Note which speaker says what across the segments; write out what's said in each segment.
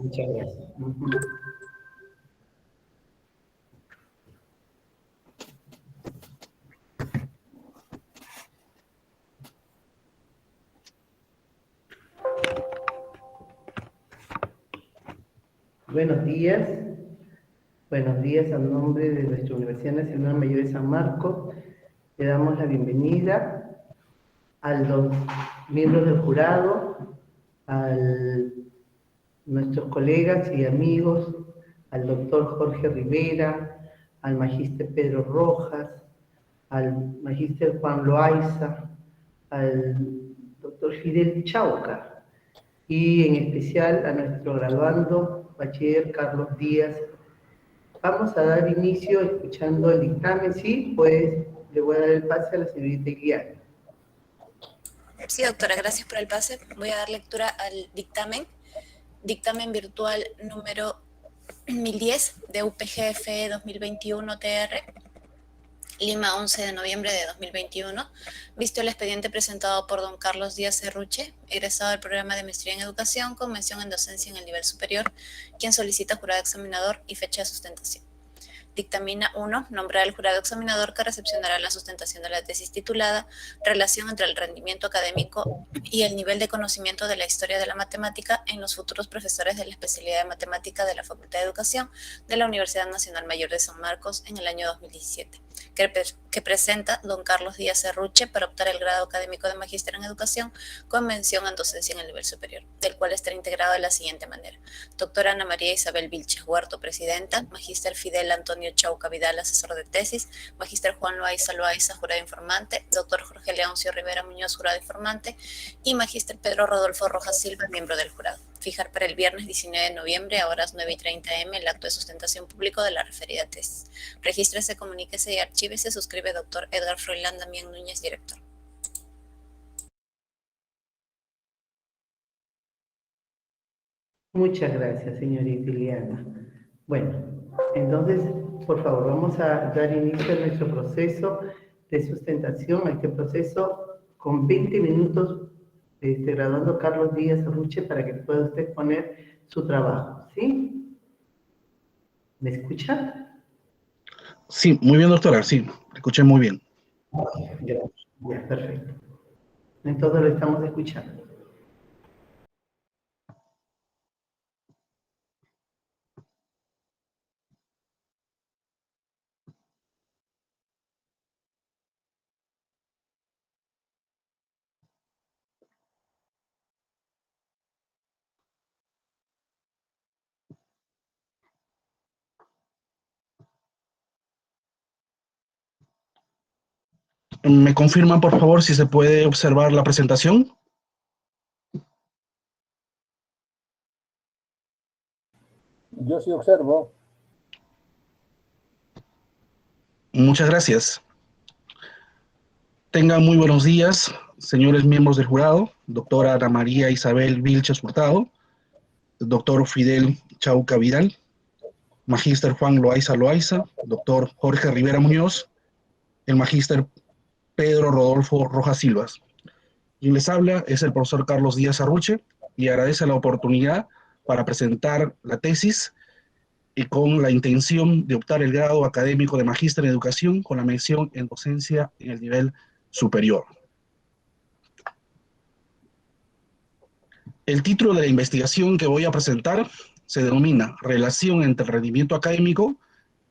Speaker 1: Muchas gracias. Buenos días. Buenos días, a nombre de nuestra Universidad Nacional Mayor de San Marcos. Le damos la bienvenida a los miembros del jurado, a nuestros colegas y amigos, al doctor Jorge Rivera, al magíster Pedro Rojas, al magíster Juan Loaiza, al doctor Fidel Chauca y en especial a nuestro graduando bachiller Carlos Díaz. Vamos a dar inicio escuchando el dictamen, ¿sí? Pues le voy a dar el pase a la señorita Iliana.
Speaker 2: Sí, doctora, gracias por el pase. Voy a dar lectura al dictamen. Dictamen virtual número 1010 de UPGF 2021 TR, Lima, 11 de noviembre de 2021. Visto el expediente presentado por don Carlos Díaz Serruche, egresado del programa de maestría en educación con mención en docencia en el nivel superior, quien solicita jurado examinador y fecha de sustentación. Dictamina 1. Nombrar al jurado examinador que recepcionará la sustentación de la tesis titulada Relación entre el rendimiento académico y el nivel de conocimiento de la historia de la matemática en los futuros profesores de la especialidad de matemática de la Facultad de Educación de la Universidad Nacional Mayor de San Marcos en el año 2017, que presenta don Carlos Díaz Serruche para optar el grado académico de magíster en educación con mención en docencia en el nivel superior, del cual estará integrado de la siguiente manera: doctora Ana María Isabel Vilches Huerto, presidenta; magíster Fidel Antonio Chauca Vidal, asesor de tesis; magíster Juan Loaiza, jurado informante; doctor Jorge Leoncio Rivera Muñoz, jurado informante; y magíster Pedro Rodolfo Rojas Silva, miembro del jurado. Fijar para el viernes 19 de noviembre a horas 9:30 am el acto de sustentación público de la referida tesis. Regístrese, comuníquese y archívese. Suscribe doctor Edgar Froilán Damián Núñez, director.
Speaker 1: Muchas gracias, señorita Iliana. Bueno, entonces, por favor, vamos a dar inicio a nuestro proceso de sustentación, a este proceso con 20 minutos, graduando Carlos Díaz Serruche, para que pueda usted exponer su trabajo, ¿sí? ¿Me escucha?
Speaker 3: Sí, muy bien, doctora, sí, escuché muy bien.
Speaker 1: Gracias, ya, perfecto. Entonces lo estamos escuchando.
Speaker 3: ¿Me confirman, por favor, si se puede observar la presentación?
Speaker 4: Yo sí observo.
Speaker 3: Muchas gracias. Tengan muy buenos días, señores miembros del jurado, doctora Ana María Isabel Vilches Hurtado, doctor Fidel Chauca Vidal, magíster Juan Loaiza, doctor Jorge Rivera Muñoz, el magíster Pedro Rodolfo Rojas Silva. Quien les habla es el profesor Carlos Díaz Serruche y agradece la oportunidad para presentar la tesis y con la intención de optar el grado académico de magíster en educación con la mención en docencia en el nivel superior. El título de la investigación que voy a presentar se denomina Relación entre el rendimiento académico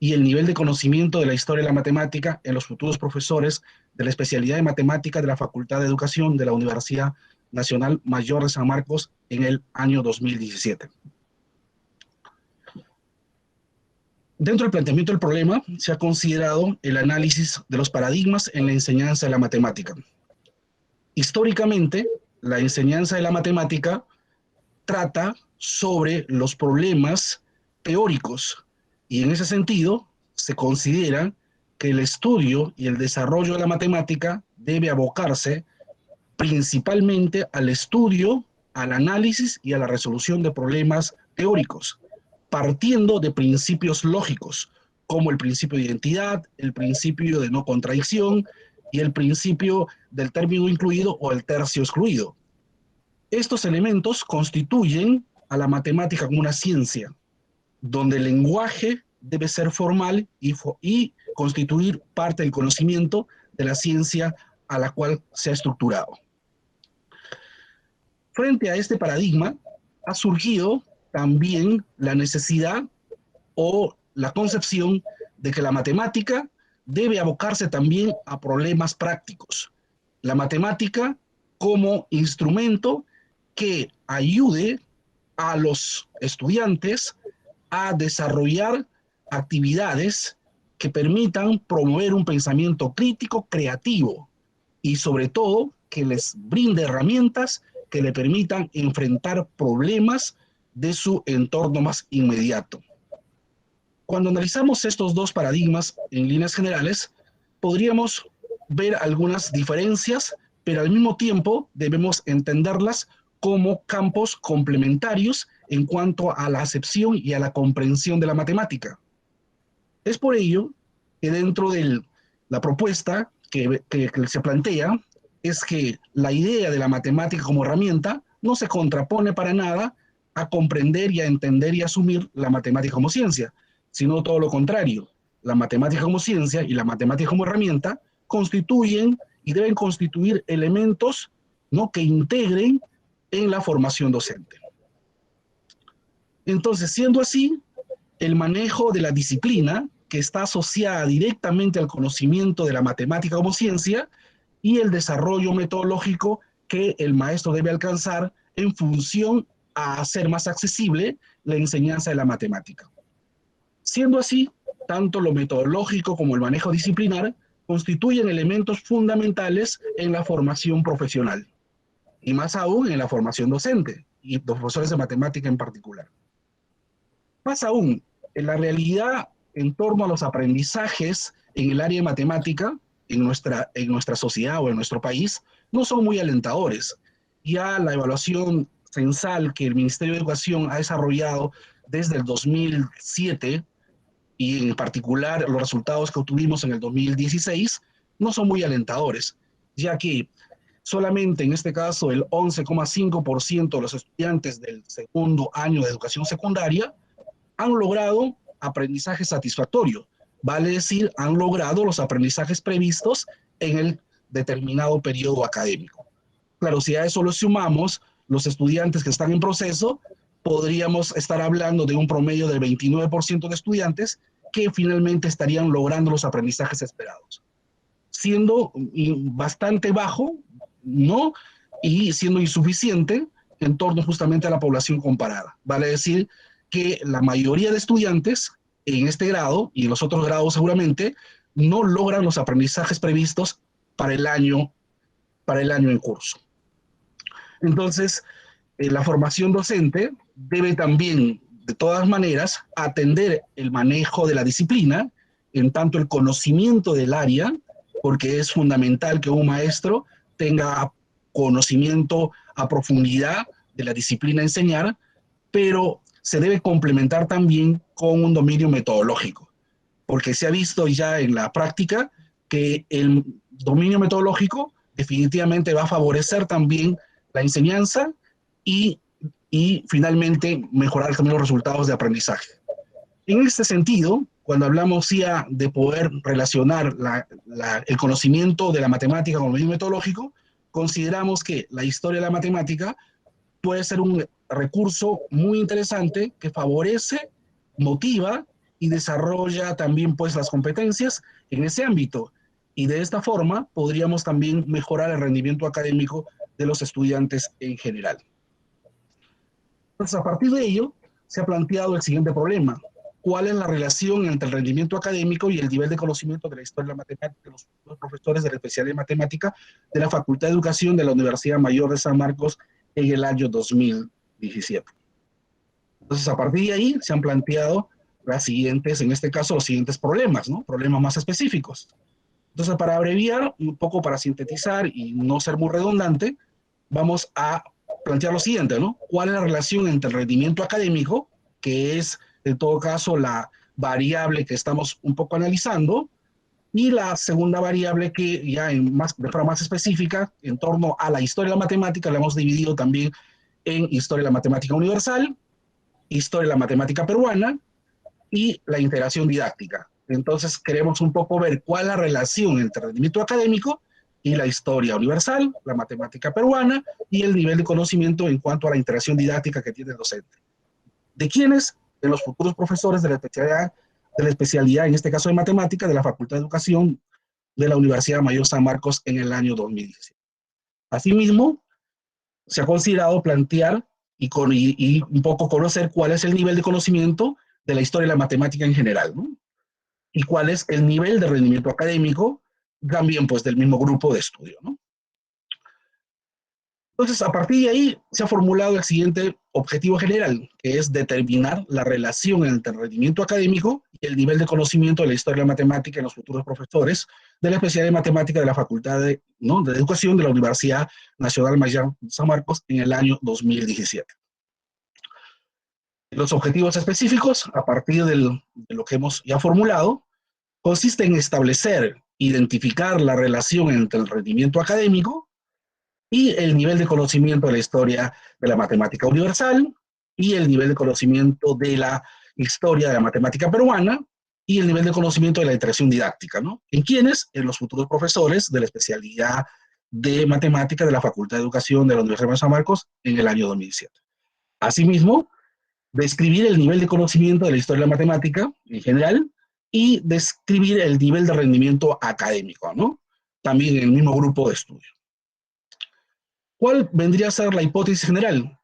Speaker 3: y el nivel de conocimiento de la historia de la matemática en los futuros profesores de la especialidad de matemática de la Facultad de Educación de la Universidad Nacional Mayor de San Marcos en el año 2017. Dentro del planteamiento del problema se ha considerado el análisis de los paradigmas en la enseñanza de la matemática. Históricamente, la enseñanza de la matemática trata sobre los problemas teóricos y en ese sentido se considera que el estudio y el desarrollo de la matemática debe abocarse principalmente al estudio, al análisis y a la resolución de problemas teóricos, partiendo de principios lógicos, como el principio de identidad, el principio de no contradicción y el principio del término incluido o el tercio excluido. Estos elementos constituyen a la matemática como una ciencia, donde el lenguaje debe ser formal y constituir parte del conocimiento de la ciencia a la cual se ha estructurado. Frente a este paradigma, ha surgido también la necesidad o la concepción de que la matemática debe abocarse también a problemas prácticos. La matemática como instrumento que ayude a los estudiantes a desarrollar actividades que permitan promover un pensamiento crítico, creativo y sobre todo que les brinde herramientas que le permitan enfrentar problemas de su entorno más inmediato. Cuando analizamos estos dos paradigmas en líneas generales, podríamos ver algunas diferencias, pero al mismo tiempo debemos entenderlas como campos complementarios en cuanto a la acepción y a la comprensión de la matemática. Es por ello que dentro de la propuesta que se plantea es que la idea de la matemática como herramienta no se contrapone para nada a comprender y a entender y asumir la matemática como ciencia, sino todo lo contrario. La matemática como ciencia y la matemática como herramienta constituyen y deben constituir elementos, ¿no?, que integren en la formación docente. Entonces, siendo así, el manejo de la disciplina, que está asociada directamente al conocimiento de la matemática como ciencia, y el desarrollo metodológico que el maestro debe alcanzar en función a hacer más accesible la enseñanza de la matemática. Siendo así, tanto lo metodológico como el manejo disciplinar constituyen elementos fundamentales en la formación profesional, y más aún en la formación docente, y los profesores de matemática en particular. Más aún, en la realidad en torno a los aprendizajes en el área de matemática, en nuestra sociedad o en nuestro país, no son muy alentadores. Ya la evaluación censal que el Ministerio de Educación ha desarrollado desde el 2007, y en particular los resultados que obtuvimos en el 2016, no son muy alentadores, ya que solamente en este caso el 11,5% de los estudiantes del segundo año de educación secundaria han logrado aprendizaje satisfactorio. Vale decir, han logrado los aprendizajes previstos en el determinado periodo académico. Claro, si a eso lo sumamos los estudiantes que están en proceso, podríamos estar hablando de un promedio del 29% de estudiantes que finalmente estarían logrando los aprendizajes esperados. Siendo bastante bajo, ¿no?, y siendo insuficiente en torno justamente a la población comparada. Vale decir que la mayoría de estudiantes en este grado y en los otros grados seguramente no logran los aprendizajes previstos para el año en curso. Entonces, la formación docente debe también, de todas maneras, atender el manejo de la disciplina, en tanto el conocimiento del área, porque es fundamental que un maestro tenga conocimiento a profundidad de la disciplina a enseñar, pero se debe complementar también con un dominio metodológico, porque se ha visto ya en la práctica que el dominio metodológico definitivamente va a favorecer también la enseñanza y finalmente mejorar también los resultados de aprendizaje. En este sentido, cuando hablamos ya de poder relacionar el conocimiento de la matemática con el dominio metodológico, consideramos que la historia de la matemática puede ser un recurso muy interesante que favorece, motiva y desarrolla también pues las competencias en ese ámbito. Y de esta forma podríamos también mejorar el rendimiento académico de los estudiantes en general. Entonces, a partir de ello, se ha planteado el siguiente problema. ¿Cuál es la relación entre el rendimiento académico y el nivel de conocimiento de la historia de la matemática de los profesores de la especialidad de matemática de la Facultad de Educación de la Universidad Mayor de San Marcos en el año 2017? Entonces, a partir de ahí se han planteado en este caso, los siguientes problemas, ¿no? Problemas más específicos. Entonces, para abreviar, un poco para sintetizar y no ser muy redundante, vamos a plantear lo siguiente, ¿no? ¿Cuál es la relación entre el rendimiento académico, que es en todo caso la variable que estamos un poco analizando, y la segunda variable que ya de forma más específica, en torno a la historia de la matemática, la hemos dividido también en historia de la matemática universal historia de la matemática peruana y la integración didáctica. Entonces queremos un poco ver cuál es la relación entre el rendimiento académico y la historia universal, la matemática peruana y el nivel de conocimiento en cuanto a la interacción didáctica que tiene el docente. ¿De quiénes? De los futuros profesores de la especialidad, en este caso de matemática, de la Facultad de Educación de la Universidad Mayor San Marcos en el año 2017. Asimismo, se ha considerado plantear y un poco conocer cuál es el nivel de conocimiento de la historia de la matemática en general, ¿no? Y cuál es el nivel de rendimiento académico también pues del mismo grupo de estudio, ¿no? Entonces, a partir de ahí se ha formulado el siguiente objetivo general, que es determinar la relación entre el rendimiento académico y el nivel de conocimiento de la historia de la matemática en los futuros profesores de la especialidad de matemática de la Facultad de Educación de la Universidad Nacional Mayor San Marcos en el año 2017. Los objetivos específicos, a partir de lo que hemos ya formulado, consiste en establecer, identificar la relación entre el rendimiento académico y el nivel de conocimiento de la historia de la matemática universal y el nivel de conocimiento de la historia de la matemática peruana y el nivel de conocimiento de la interacción didáctica, ¿no? ¿En quiénes? En los futuros profesores de la especialidad de matemática de la Facultad de Educación de la Universidad de San Marcos en el año 2017. Asimismo, describir el nivel de conocimiento de la historia de la matemática en general y describir el nivel de rendimiento académico, ¿no? También en el mismo grupo de estudio. ¿Cuál vendría a ser la hipótesis general?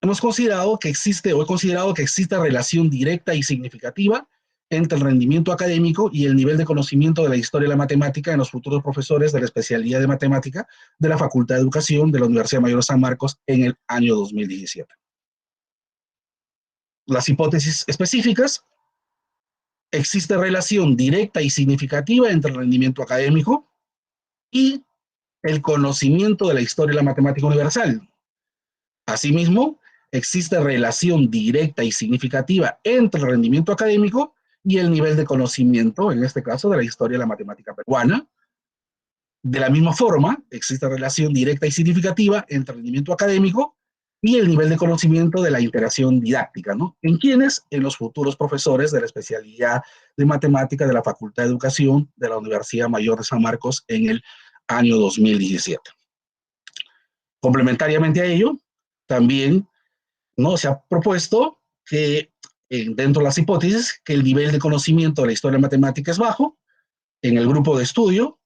Speaker 3: Hemos considerado que existe, o he considerado que existe relación directa y significativa entre el rendimiento académico y el nivel de conocimiento de la historia de la matemática en los futuros profesores de la especialidad de matemática de la Facultad de Educación de la Universidad Mayor de San Marcos en el año 2017. Las hipótesis específicas: existe relación directa y significativa entre el rendimiento académico y el conocimiento de la historia de la matemática universal. Asimismo, existe relación directa y significativa entre el rendimiento académico y el nivel de conocimiento, en este caso, de la historia de la matemática peruana. De la misma forma, existe relación directa y significativa entre el rendimiento académico y el nivel de conocimiento de la interacción didáctica, ¿no? ¿En quiénes? En los futuros profesores de la especialidad de matemática de la Facultad de Educación de la Universidad Mayor de San Marcos en el año 2017. Complementariamente a ello, también se ha propuesto que dentro de las hipótesis que el nivel de conocimiento de la historia de la matemática es bajo en el grupo de estudio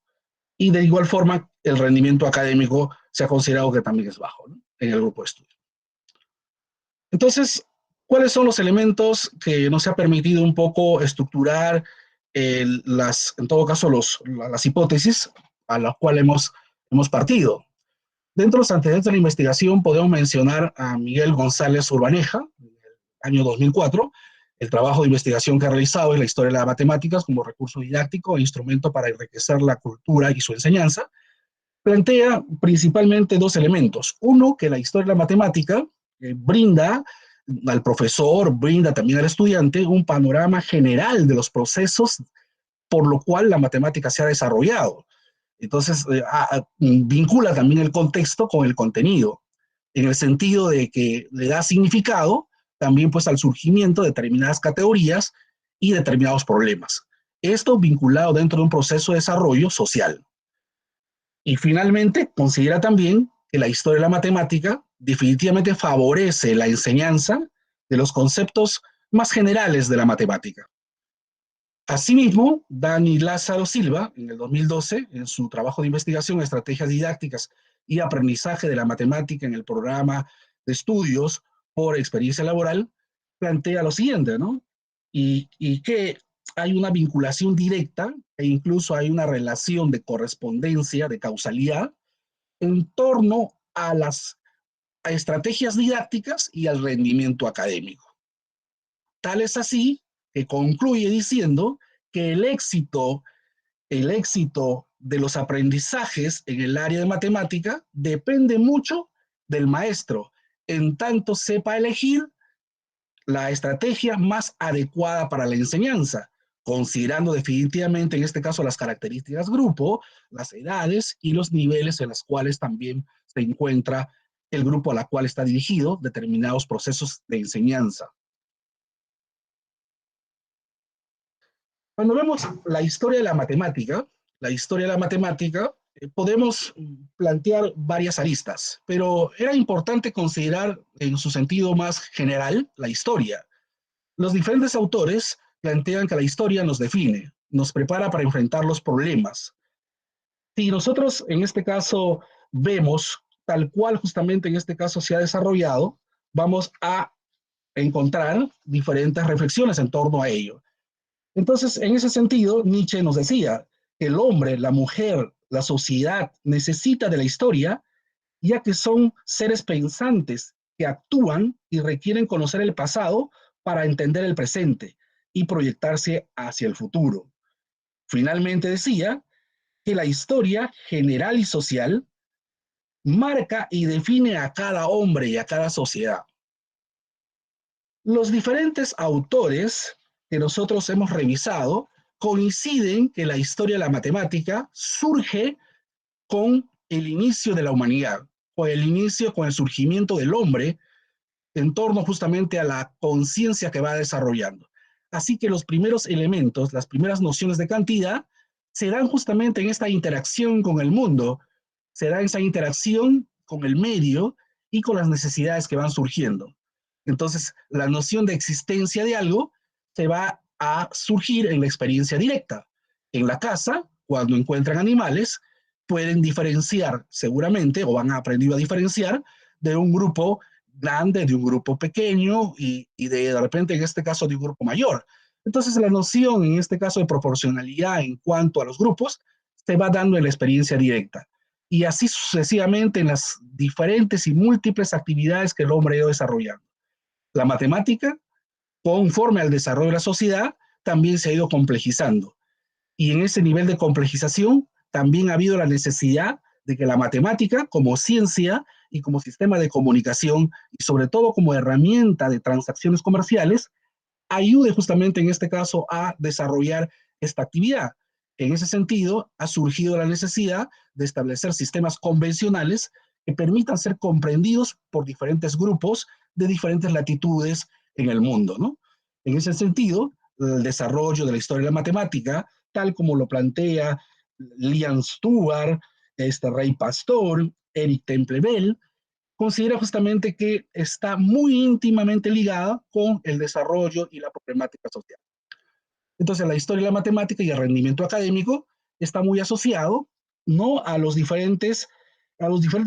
Speaker 3: y de igual forma el rendimiento académico se ha considerado que también es bajo, ¿no? En el grupo de estudio. Entonces, ¿cuáles son los elementos que nos ha permitido un poco estructurar en todo caso las hipótesis a las cuales hemos partido? Dentro de los antecedentes de la investigación podemos mencionar a Miguel González Urbaneja, en el año 2004, el trabajo de investigación que ha realizado en la historia de las matemáticas como recurso didáctico e instrumento para enriquecer la cultura y su enseñanza, plantea principalmente dos elementos. Uno, que la historia de la matemática brinda al profesor, brinda también al estudiante un panorama general de los procesos por lo cual la matemática se ha desarrollado. Entonces, vincula también el contexto con el contenido, en el sentido de que le da significado también pues al surgimiento de determinadas categorías y determinados problemas. Esto vinculado dentro de un proceso de desarrollo social. Y finalmente, considera también que la historia de la matemática definitivamente favorece la enseñanza de los conceptos más generales de la matemática. Asimismo, Dani Lázaro Silva, en el 2012, en su trabajo de investigación, estrategias didácticas y aprendizaje de la matemática en el programa de estudios por experiencia laboral, plantea lo siguiente, ¿no? Y que hay una vinculación directa e incluso hay una relación de correspondencia, de causalidad, en torno a las estrategias didácticas y al rendimiento académico. Tal es así que concluye diciendo que el éxito de los aprendizajes en el área de matemática depende mucho del maestro, en tanto sepa elegir la estrategia más adecuada para la enseñanza, considerando definitivamente en este caso las características grupo, las edades y los niveles en los cuales también se encuentra el grupo a la cual está dirigido determinados procesos de enseñanza. Cuando vemos la historia de la matemática, podemos plantear varias aristas, pero era importante considerar en su sentido más general la historia. Los diferentes autores plantean que la historia nos define, nos prepara para enfrentar los problemas. Si nosotros en este caso vemos tal cual justamente en este caso se ha desarrollado, vamos a encontrar diferentes reflexiones en torno a ello. Entonces, en ese sentido, Nietzsche nos decía que el hombre, la mujer, la sociedad necesita de la historia, ya que son seres pensantes que actúan y requieren conocer el pasado para entender el presente y proyectarse hacia el futuro. Finalmente decía que la historia general y social marca y define a cada hombre y a cada sociedad. Los diferentes autores que nosotros hemos revisado coinciden que la historia de la matemática surge con el inicio de la humanidad, con el surgimiento del hombre en torno justamente a la conciencia que va desarrollando. Así que los primeros elementos, las primeras nociones de cantidad, se dan justamente en esta interacción con el mundo, se da esa interacción con el medio y con las necesidades que van surgiendo. Entonces, la noción de existencia de algo se va a surgir en la experiencia directa. En la casa, cuando encuentran animales, pueden diferenciar seguramente, o han aprendido a diferenciar, de un grupo grande, de un grupo pequeño y de repente en este caso de un grupo mayor. Entonces la noción en este caso de proporcionalidad en cuanto a los grupos se va dando en la experiencia directa. Y así sucesivamente en las diferentes y múltiples actividades que el hombre ha ido desarrollando. La matemática, conforme al desarrollo de la sociedad, también se ha ido complejizando. Y en ese nivel de complejización también ha habido la necesidad de que la matemática como ciencia y como sistema de comunicación y sobre todo como herramienta de transacciones comerciales ayude justamente en este caso a desarrollar esta actividad. En ese sentido, ha surgido la necesidad de establecer sistemas convencionales que permitan ser comprendidos por diferentes grupos de diferentes latitudes en el mundo, ¿no? En ese sentido, el desarrollo de la historia de la matemática, tal como lo plantea Liam Stewart, Ray Pastor, Eric Temple Bell, considera justamente que está muy íntimamente ligada con el desarrollo y la problemática social. Entonces, la historia de la matemática y el rendimiento académico está muy asociado, ¿no?, a los diferentes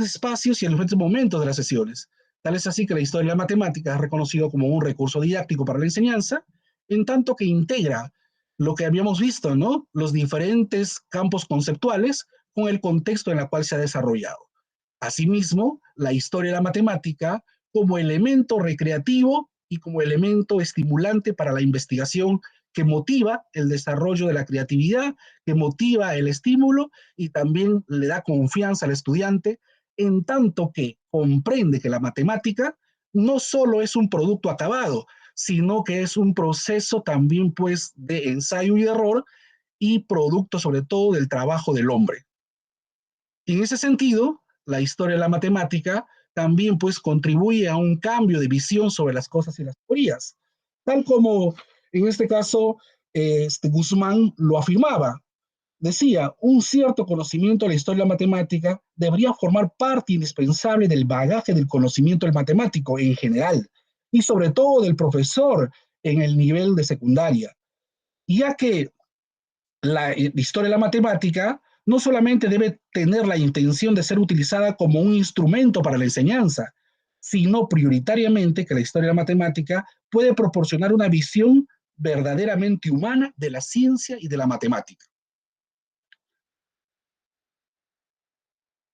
Speaker 3: espacios y a los diferentes momentos de las sesiones. Tal es así que la historia de la matemática es reconocido como un recurso didáctico para la enseñanza, en tanto que integra lo que habíamos visto, ¿no?, los diferentes campos conceptuales con el contexto en el cual se ha desarrollado. Asimismo, la historia de la matemática como elemento recreativo y como elemento estimulante para la investigación que motiva el desarrollo de la creatividad, que motiva el estímulo y también le da confianza al estudiante, en tanto que comprende que la matemática no solo es un producto acabado, sino que es un proceso también pues de ensayo y error y producto sobre todo del trabajo del hombre. En ese sentido, la historia de la matemática también pues contribuye a un cambio de visión sobre las cosas y las teorías, tal como en este caso Guzmán lo afirmaba. Decía, un cierto conocimiento de la historia de la matemática debería formar parte indispensable del bagaje del conocimiento del matemático en general y sobre todo del profesor en el nivel de secundaria, ya que la historia de la matemática no solamente debe tener la intención de ser utilizada como un instrumento para la enseñanza, sino prioritariamente que la historia de la matemática puede proporcionar una visión verdaderamente humana de la ciencia y de la matemática.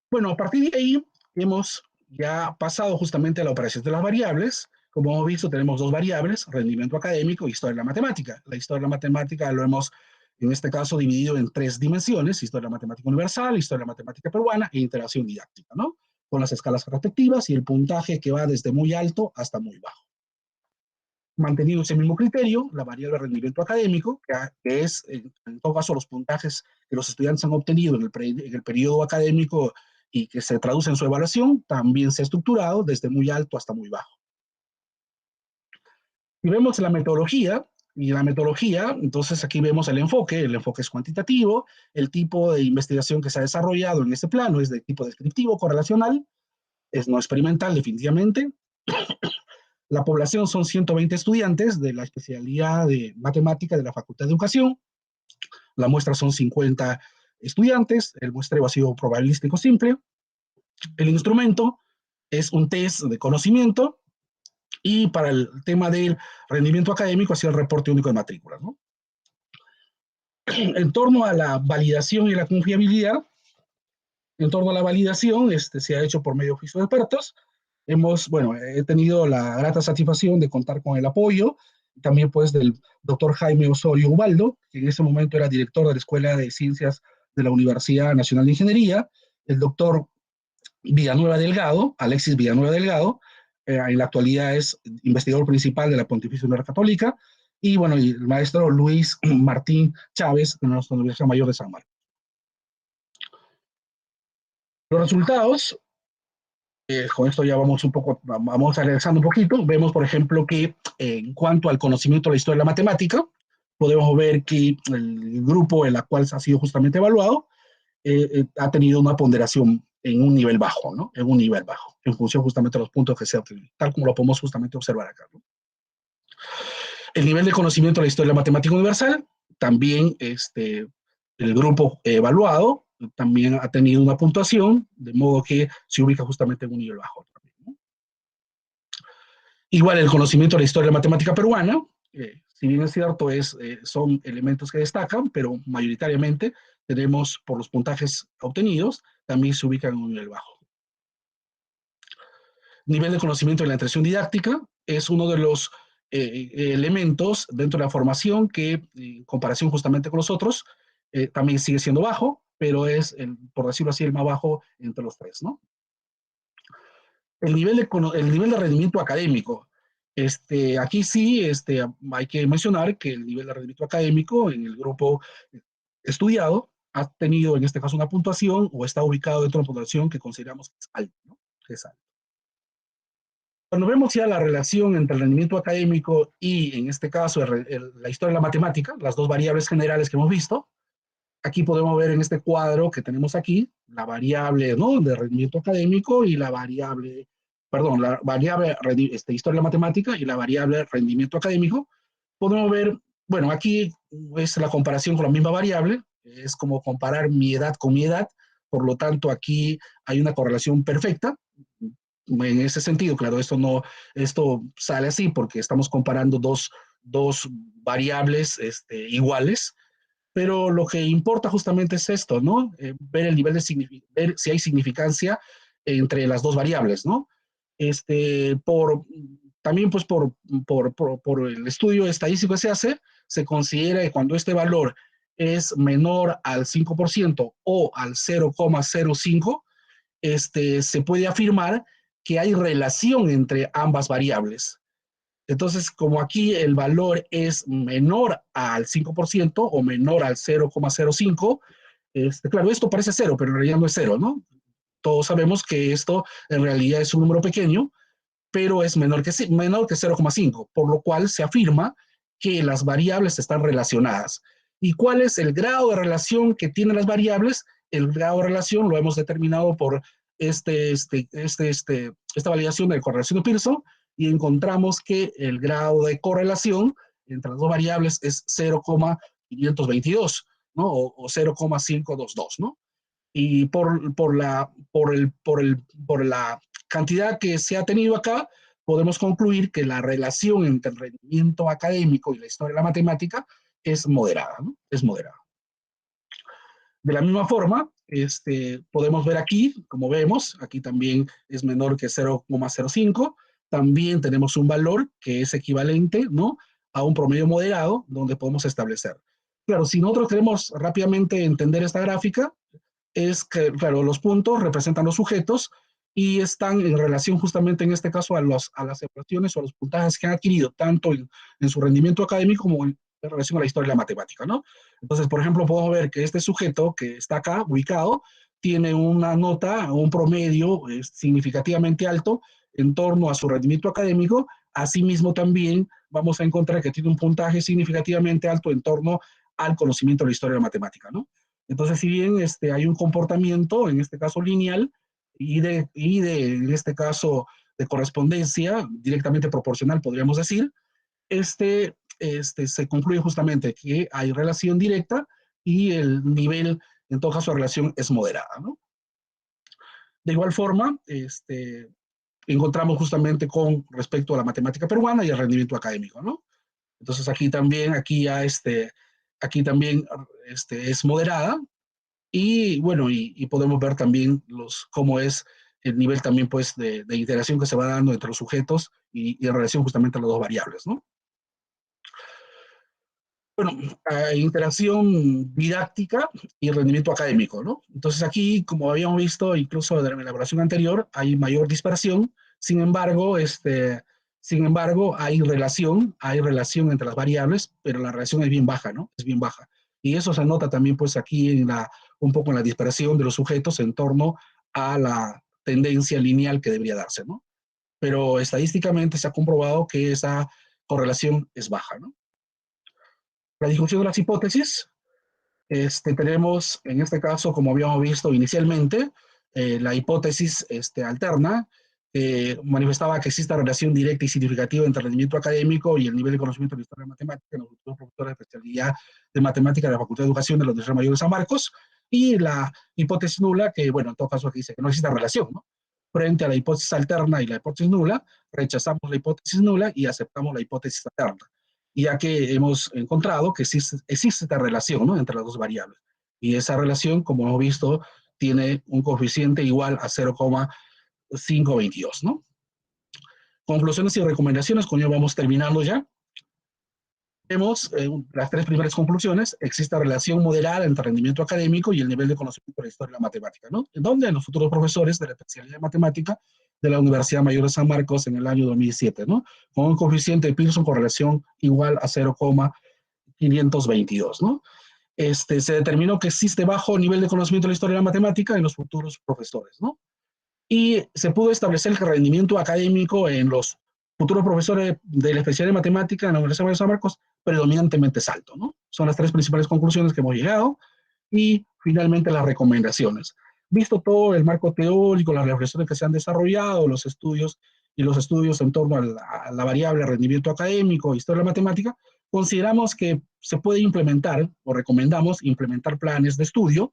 Speaker 3: Bueno, a partir de ahí hemos ya pasado justamente a la operación de las variables. Como hemos visto, tenemos dos variables, rendimiento académico y historia de la matemática. La historia de la matemática lo hemos, en este caso, dividido en tres dimensiones: historia de la matemática universal, historia de la matemática peruana e interacción didáctica, ¿no?, con las escalas respectivas y el puntaje que va desde muy alto hasta muy bajo. Manteniendo ese mismo criterio, la variable rendimiento académico, que es, en todo caso, los puntajes que los estudiantes han obtenido en el periodo académico y que se traduce en su evaluación, también se ha estructurado desde muy alto hasta muy bajo. Si vemos la metodología, Y la metodología, entonces aquí vemos el enfoque es cuantitativo, el tipo de investigación que se ha desarrollado en este plano es de tipo descriptivo, correlacional, es no experimental definitivamente. La población son 120 estudiantes de la especialidad de matemática de la Facultad de Educación, la muestra son 50 estudiantes, el muestreo ha sido probabilístico simple, el instrumento es un test de conocimiento, y para el tema del rendimiento académico ha sido el reporte único de matrículas, ¿no? En torno a la validación y la confiabilidad, en torno a la validación, se ha hecho por medio de oficio de expertos. He tenido la grata satisfacción de contar con el apoyo también pues del doctor Jaime Osorio Ubaldo, que en ese momento era director de la Escuela de Ciencias de la Universidad Nacional de Ingeniería, el doctor Villanueva Delgado, Alexis Villanueva Delgado, en la actualidad es investigador principal de la Pontificia Universidad Católica, y bueno, y el maestro Luis Martín Chávez, de nuestra Universidad Mayor de San Marcos. Los resultados, con esto ya vamos regresando un poquito, vemos por ejemplo que en cuanto al conocimiento de la historia de la matemática, podemos ver que el grupo en el cual ha sido justamente evaluado ha tenido una ponderación en un nivel bajo, ¿no? En un nivel bajo, en función justamente de los puntos que se obtienen, tal como lo podemos justamente observar acá, ¿no? El nivel de conocimiento de la historia de la matemática universal, también el grupo evaluado también ha tenido una puntuación, de modo que se ubica justamente en un nivel bajo también, ¿no? Igual el conocimiento de la historia de la matemática peruana, si bien es cierto, son elementos que destacan, pero mayoritariamente tenemos, por los puntajes obtenidos, también se ubican en un nivel bajo. Nivel de conocimiento de la interacción didáctica es uno de los elementos dentro de la formación que, en comparación justamente con los otros, también sigue siendo bajo, pero es, por decirlo así, el más bajo entre los tres, ¿no? El nivel de rendimiento académico. Aquí sí hay que mencionar que el nivel de rendimiento académico en el grupo estudiado ha tenido en este caso una puntuación o está ubicado dentro de una puntuación que consideramos que es alta, ¿no? Que es alta. Cuando vemos ya la relación entre el rendimiento académico y, en este caso, la historia de la matemática, las dos variables generales que hemos visto, aquí podemos ver en este cuadro que tenemos aquí, la variable, ¿no?, de rendimiento académico y la variable historia de la matemática y la variable rendimiento académico. Podemos ver, bueno, aquí es la comparación con la misma variable, es como comparar mi edad con mi edad, por lo tanto aquí hay una correlación perfecta. En ese sentido, claro, esto sale así porque estamos comparando dos variables iguales, pero lo que importa justamente es esto, ¿no? Ver el nivel ver si hay significancia entre las dos variables, ¿no? También pues por el estudio estadístico que se hace, se considera que cuando este valor es menor al 5% o al 0,05, se puede afirmar que hay relación entre ambas variables. Entonces, como aquí el valor es menor al 5% o menor al 0,05, claro, esto parece cero, pero en realidad no es cero, ¿no? Todos sabemos que esto en realidad es un número pequeño, pero es menor que 0,5, por lo cual se afirma que las variables están relacionadas. ¿Y cuál es el grado de relación que tienen las variables? El grado de relación lo hemos determinado por esta validación de correlación de Pearson, y encontramos que el grado de correlación entre las dos variables es 0,522, ¿no? O 0,522, ¿no? Y por la cantidad que se ha tenido acá, podemos concluir que la relación entre el rendimiento académico y la historia de la matemática es moderada, ¿no? Es moderada. De la misma forma, podemos ver aquí, como vemos, aquí también es menor que 0,05, también tenemos un valor que es equivalente, ¿no?, a un promedio moderado, donde podemos establecer. Claro, si nosotros queremos rápidamente entender esta gráfica, es que, claro, los puntos representan los sujetos y están en relación justamente en este caso a las evaluaciones o a los puntajes que han adquirido, tanto en su rendimiento académico como en relación a la historia de la matemática, ¿no? Entonces, por ejemplo, podemos ver que este sujeto que está acá ubicado tiene una nota, un promedio significativamente alto en torno a su rendimiento académico, Asimismo, también vamos a encontrar que tiene un puntaje significativamente alto en torno al conocimiento de la historia de la matemática, ¿no? Entonces, si bien hay un comportamiento, en este caso lineal, en este caso, de correspondencia directamente proporcional, podríamos decir, se concluye justamente que hay relación directa y el nivel, en todo caso, la relación es moderada, ¿no? De igual forma, encontramos justamente con respecto a la matemática peruana y el rendimiento académico, ¿no? Entonces aquí también, aquí también es moderada y bueno, y podemos ver también cómo es el nivel también pues de interacción que se va dando entre los sujetos y en relación justamente a las dos variables, ¿no? Bueno, interacción didáctica y rendimiento académico, ¿no? Entonces aquí, como habíamos visto, incluso de la elaboración anterior, hay mayor dispersión, sin embargo, hay relación entre las variables, pero la relación es bien baja, ¿no? Es bien baja. Y eso se nota también, pues, aquí un poco en la dispersión de los sujetos en torno a la tendencia lineal que debería darse, ¿no? Pero estadísticamente se ha comprobado que esa correlación es baja, ¿no? La discusión de las hipótesis, tenemos en este caso, como habíamos visto inicialmente, la hipótesis alterna, manifestaba que existe relación directa y significativa entre el rendimiento académico y el nivel de conocimiento de la historia de matemática en los futuros profesores de especialidad de matemática de la Facultad de Educación de la Universidad Mayor de San Marcos, y la hipótesis nula, que bueno, en todo caso aquí dice que no existe relación, ¿no? Frente a la hipótesis alterna y la hipótesis nula, rechazamos la hipótesis nula y aceptamos la hipótesis alterna, ya que hemos encontrado que existe esta relación, ¿no?, entre las dos variables. Y esa relación, como hemos visto, tiene un coeficiente igual a 0,522, ¿no? Conclusiones y recomendaciones, con ello vamos terminando ya. Vemos las tres primeras conclusiones: existe relación moderada entre el rendimiento académico y el nivel de conocimiento de la historia de la matemática, ¿no? En donde los futuros profesores de la especialidad de matemática de la Universidad Mayor de San Marcos en el año 2007, ¿no? Con un coeficiente de Pearson con relación igual a 0,522, ¿no? Se determinó que existe bajo nivel de conocimiento de la historia de la matemática en los futuros profesores, ¿no? Y se pudo establecer que el rendimiento académico en los futuros profesores de la especialidad de matemática en la Universidad de San Marcos predominantemente es alto, ¿no? Son las tres principales conclusiones que hemos llegado. Y finalmente las recomendaciones. Visto todo el marco teórico, las reflexiones que se han desarrollado, los estudios en torno a la variable rendimiento académico, historia de la matemática, consideramos que se puede implementar, o recomendamos implementar, planes de estudio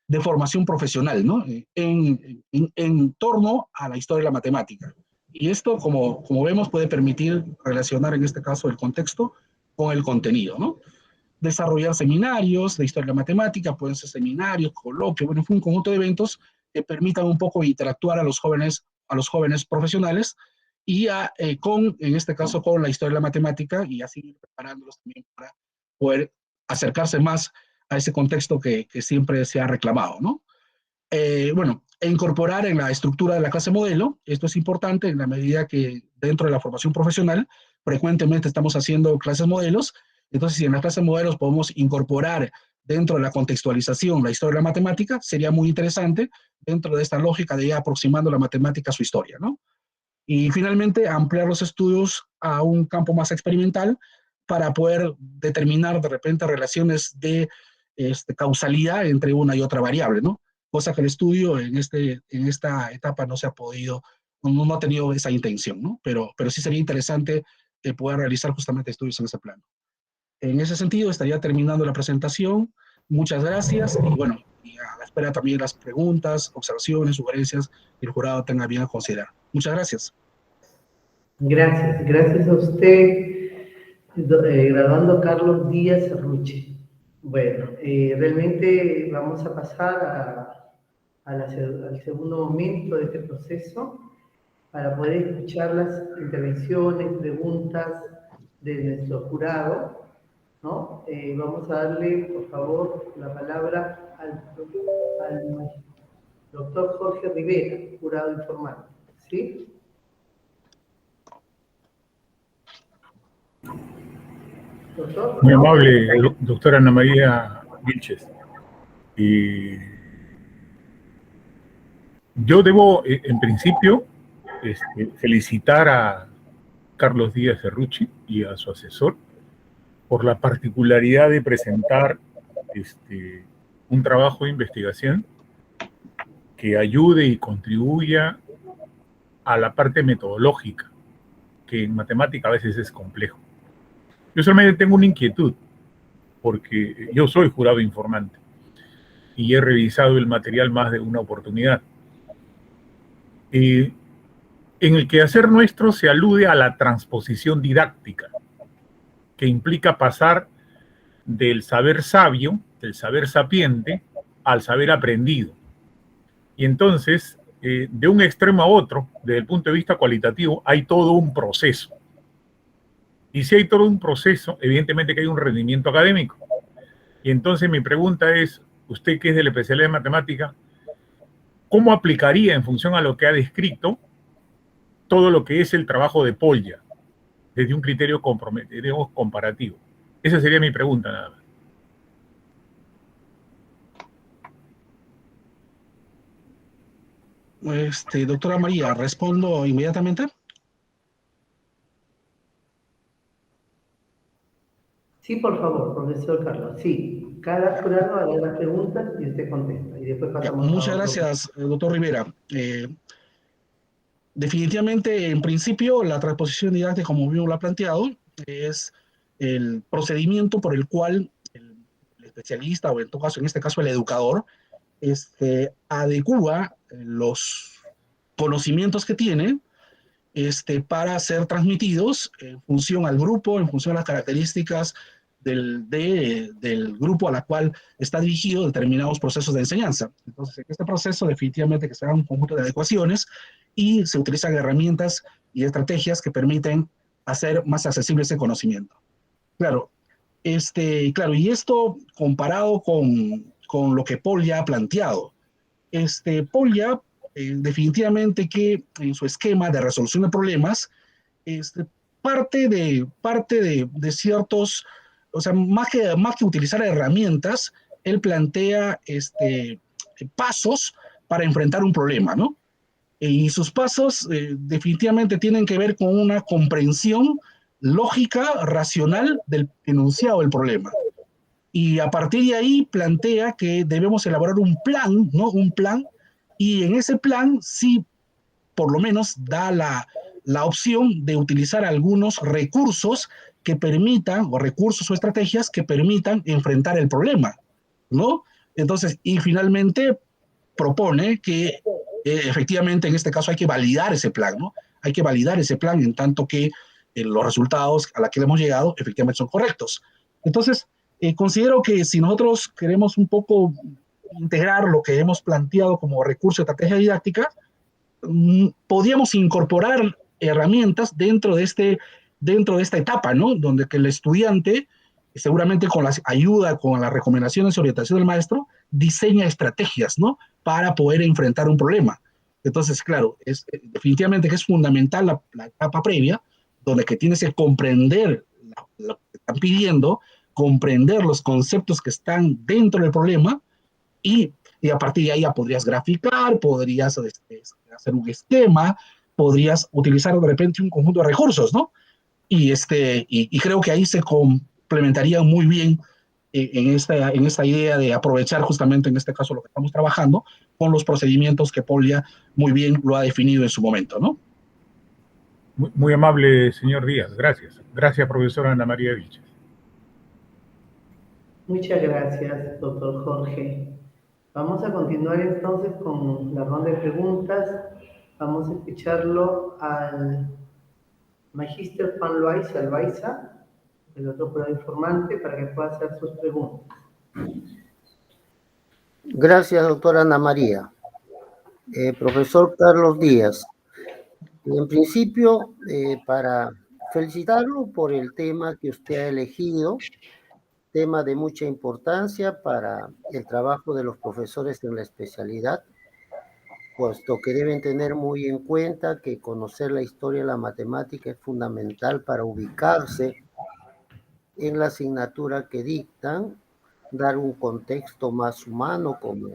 Speaker 3: de formación profesional, ¿no? En torno a la historia de la matemática. Y esto, como vemos, puede permitir relacionar en este caso el contexto con el contenido, ¿no? Desarrollar seminarios de historia de la matemática, pueden ser seminarios, coloquios, bueno, fue un conjunto de eventos que permitan un poco interactuar a los jóvenes profesionales y en este caso, con la historia de la matemática, y así preparándolos también para poder acercarse más a ese contexto que siempre se ha reclamado, ¿no? Bueno, incorporar en la estructura de la clase modelo, esto es importante en la medida que dentro de la formación profesional frecuentemente estamos haciendo clases modelos. Entonces, si en las clases modelos podemos incorporar dentro de la contextualización la historia de la matemática, sería muy interesante dentro de esta lógica de ir aproximando la matemática a su historia, ¿no? Y finalmente, ampliar los estudios a un campo más experimental para poder determinar de repente relaciones de causalidad entre una y otra variable, ¿no? Cosa que el estudio en esta etapa no se ha podido, no ha tenido esa intención, ¿no? Pero sí sería interesante poder realizar justamente estudios en ese plano. En ese sentido, estaría terminando la presentación. Muchas gracias y bueno, y a la espera también las preguntas, observaciones, sugerencias que el jurado tenga bien a considerar. Muchas gracias.
Speaker 1: Gracias a usted, graduando Carlos Díaz Ruche. Bueno, realmente vamos a pasar al segundo momento de este proceso para poder escuchar las intervenciones, preguntas de nuestro jurado, ¿no? Vamos a darle, por favor, la palabra al doctor Jorge Rivera, jurado informal, ¿sí? Doctor.
Speaker 5: Muy amable, doctora Ana María Vilches. Y yo debo, en principio, felicitar Carlos Díaz Cerrucci y a su asesor por la particularidad de presentar un trabajo de investigación que ayude y contribuya a la parte metodológica, que en matemática a veces es complejo. Yo solamente tengo una inquietud, porque yo soy jurado informante y he revisado el material más de una oportunidad. En el quehacer nuestro se alude a la transposición didáctica, que implica pasar del saber sabio, del saber sapiente, al saber aprendido. Y entonces, de un extremo a otro, desde el punto de vista cualitativo, hay todo un proceso. Y si hay todo un proceso, evidentemente que hay un rendimiento académico. Y entonces mi pregunta es, usted que es de la especialidad de matemática, ¿cómo aplicaría en función a lo que ha descrito todo lo que es el trabajo de Polya desde un criterio comparativo? Esa sería mi pregunta nada más.
Speaker 3: Doctora María, respondo inmediatamente.
Speaker 1: Sí, por favor, profesor Carlos. Sí, cada jurado hará las preguntas y usted contesta. Y después pasamos a
Speaker 3: Muchas
Speaker 1: otro.
Speaker 3: gracias, doctor Rivera. Definitivamente, en principio, la transposición didáctica, como bien lo ha planteado, es el procedimiento por el cual el especialista, o en todo caso, en este caso, el educador, adecúa los conocimientos que tiene para ser transmitidos en función al grupo, en función a las características del grupo a la cual está dirigido determinados procesos de enseñanza. Entonces, en este proceso definitivamente que se da un conjunto de adecuaciones y se utilizan herramientas y estrategias que permiten hacer más accesible ese conocimiento. Claro, y esto comparado con lo que Paul ya ha planteado. Paul ya definitivamente que en su esquema de resolución de problemas parte de ciertos, o sea, más que utilizar herramientas, él plantea pasos para enfrentar un problema, ¿no? Y sus pasos definitivamente tienen que ver con una comprensión lógica, racional del enunciado del problema. Y a partir de ahí plantea que debemos elaborar un plan, ¿no? Un plan, y en ese plan sí, por lo menos, da la opción de utilizar algunos recursos que permitan, o recursos o estrategias que permitan enfrentar el problema, ¿no? Entonces, y finalmente propone que efectivamente en este caso hay que validar ese plan, ¿no? Hay que validar ese plan en tanto que los resultados a los que hemos llegado efectivamente son correctos. Entonces, considero que si nosotros queremos un poco integrar lo que hemos planteado como recurso de estrategia didáctica, podríamos incorporar herramientas dentro de esta etapa, ¿no? Donde que el estudiante, seguramente con la ayuda, con las recomendaciones y orientación del maestro, diseña estrategias, ¿no? Para poder enfrentar un problema. Entonces, claro, definitivamente que es fundamental la etapa previa, donde que tienes que comprender lo que están pidiendo, comprender los conceptos que están dentro del problema y a partir de ahí ya podrías graficar, podrías hacer un esquema, podrías utilizar de repente un conjunto de recursos, ¿no? Y creo que ahí se complementaría muy bien en esta idea de aprovechar justamente en este caso lo que estamos trabajando con los procedimientos que Paul ya muy bien lo ha definido en su momento, ¿no?
Speaker 5: Muy amable, señor Díaz. Gracias. Gracias, profesora Ana María Vilches.
Speaker 1: Muchas gracias, doctor Jorge. Vamos a continuar entonces con la ronda de preguntas. Vamos a escucharlo al Magíster Juan Loaiza Albaiza, el otro jurado informante, para que pueda hacer sus preguntas.
Speaker 6: Gracias, doctora Ana María. Profesor Carlos Díaz, en principio, para felicitarlo por el tema que usted ha elegido, tema de mucha importancia para el trabajo de los profesores en la especialidad, puesto que deben tener muy en cuenta que conocer la historia de la matemática es fundamental para ubicarse en la asignatura que dictan, dar un contexto más humano, como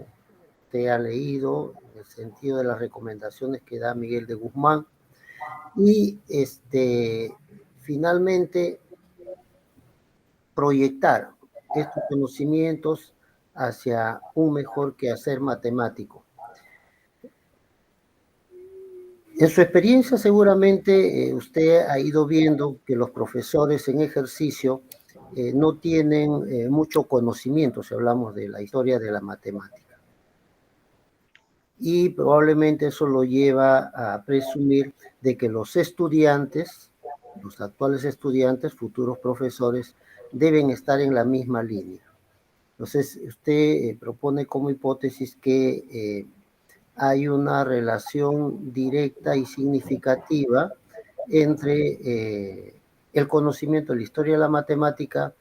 Speaker 6: usted ha leído, en el sentido de las recomendaciones que da Miguel de Guzmán, y finalmente proyectar estos conocimientos hacia un mejor quehacer matemático. En su experiencia seguramente usted ha ido viendo que los profesores en ejercicio no tienen mucho conocimiento si hablamos de la historia de la matemática. Y probablemente eso lo lleva a presumir de que los estudiantes, los actuales estudiantes, futuros profesores, deben estar en la misma línea. Entonces, usted propone como hipótesis que hay una relación directa y significativa entre el conocimiento de la historia de la matemática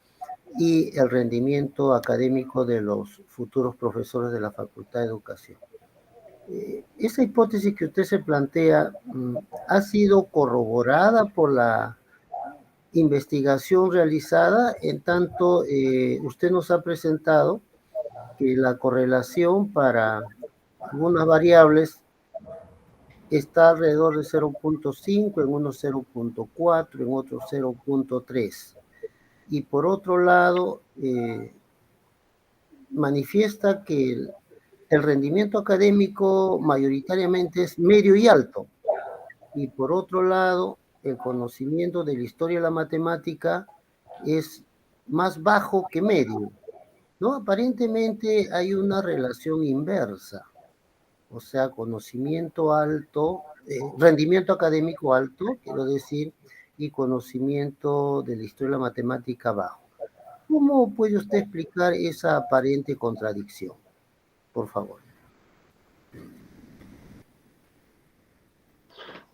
Speaker 6: y el rendimiento académico de los futuros profesores de la Facultad de Educación. Esa hipótesis que usted se plantea ha sido corroborada por la investigación realizada, en tanto usted nos ha presentado que la correlación para algunas variables está alrededor de 0.5, en unos 0.4, en otros 0.3. Y por otro lado, manifiesta que el rendimiento académico mayoritariamente es medio y alto. Y por otro lado, el conocimiento de la historia de la matemática es más bajo que medio, ¿no? Aparentemente hay una relación inversa. O sea, conocimiento alto, rendimiento académico alto, quiero decir, y conocimiento de la historia de la matemática bajo. ¿Cómo puede usted explicar esa aparente contradicción? Por favor.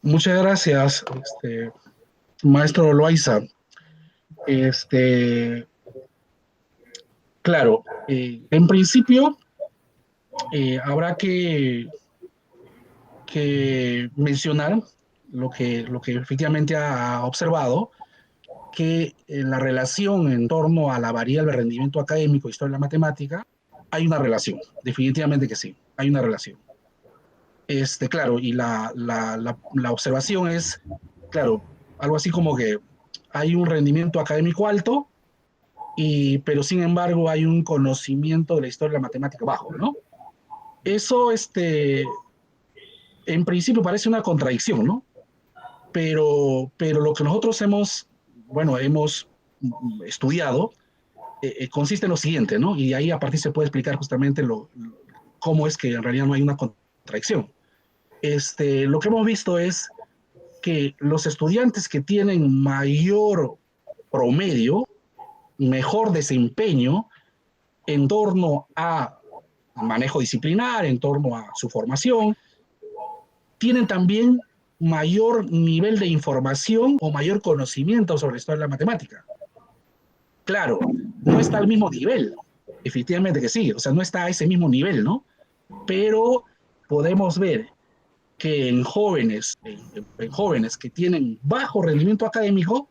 Speaker 3: Muchas gracias, maestro Loaiza. Claro, en principio habrá que mencionar lo que efectivamente ha observado, que en la relación en torno a la variable de rendimiento académico y historia de la matemática, hay una relación, definitivamente que sí, hay una relación. Claro, y la observación es, claro, algo así como que hay un rendimiento académico alto, pero sin embargo hay un conocimiento de la historia de la matemática bajo, ¿no? Eso, en principio parece una contradicción, ¿no? Pero lo que nosotros hemos estudiado consiste en lo siguiente, ¿no? Y ahí a partir se puede explicar justamente cómo es que en realidad no hay una contradicción. Lo que hemos visto es que los estudiantes que tienen mayor promedio, mejor desempeño en torno a manejo disciplinar, en torno a su formación, tienen también mayor nivel de información o mayor conocimiento sobre la historia de la matemática. Claro, no está al mismo nivel, efectivamente que sí, o sea, no está a ese mismo nivel, ¿no? Pero podemos ver que en jóvenes que tienen bajo rendimiento académico,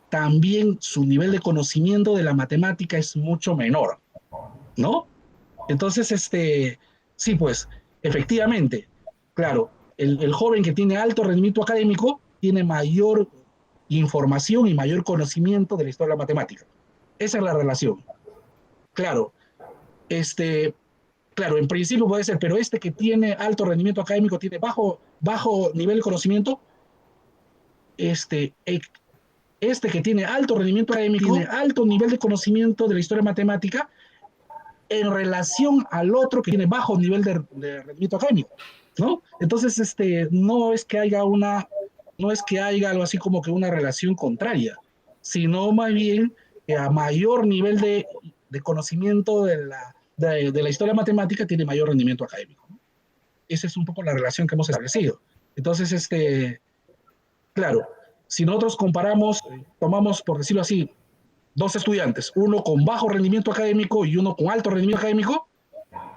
Speaker 3: también su nivel de conocimiento de la matemática es mucho menor, ¿no? Entonces, sí, pues, efectivamente, claro, el joven que tiene alto rendimiento académico tiene mayor información y mayor conocimiento de la historia de la matemática. Esa es la relación. Claro, claro, en principio puede ser, pero que tiene alto rendimiento académico tiene bajo nivel de conocimiento, que tiene alto rendimiento académico tiene alto nivel de conocimiento de la historia matemática en relación al otro que tiene bajo nivel de rendimiento académico, ¿no? Entonces, no es que haya algo así como que una relación contraria, sino más bien que a mayor nivel de conocimiento de la historia matemática tiene mayor rendimiento académico, ¿no? Esa es un poco la relación que hemos establecido. Entonces, claro, si nosotros tomamos, por decirlo así, dos estudiantes, uno con bajo rendimiento académico y uno con alto rendimiento académico,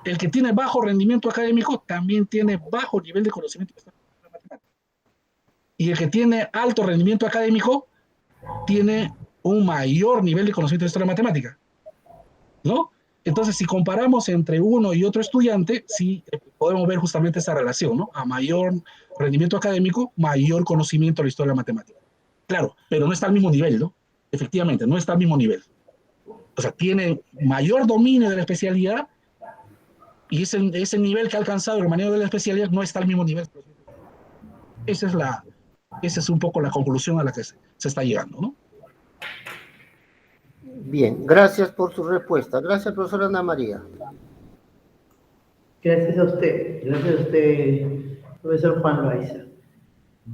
Speaker 3: el que tiene bajo rendimiento académico también tiene bajo nivel de conocimiento de la matemática. Y el que tiene alto rendimiento académico tiene un mayor nivel de conocimiento de historia matemática, ¿no? Entonces, si comparamos entre uno y otro estudiante, sí podemos ver justamente esa relación, ¿no? A mayor rendimiento académico, mayor conocimiento de la historia de la matemática. Claro, pero no está al mismo nivel, ¿no? Efectivamente, no está al mismo nivel. O sea, tiene mayor dominio de la especialidad y ese nivel que ha alcanzado el manejo de la especialidad no está al mismo nivel. Esa es un poco la conclusión a la que se está llegando, ¿no?
Speaker 6: Bien, gracias por su respuesta. Gracias, profesora Ana María.
Speaker 1: Gracias a usted, profesor Juan Loaiza,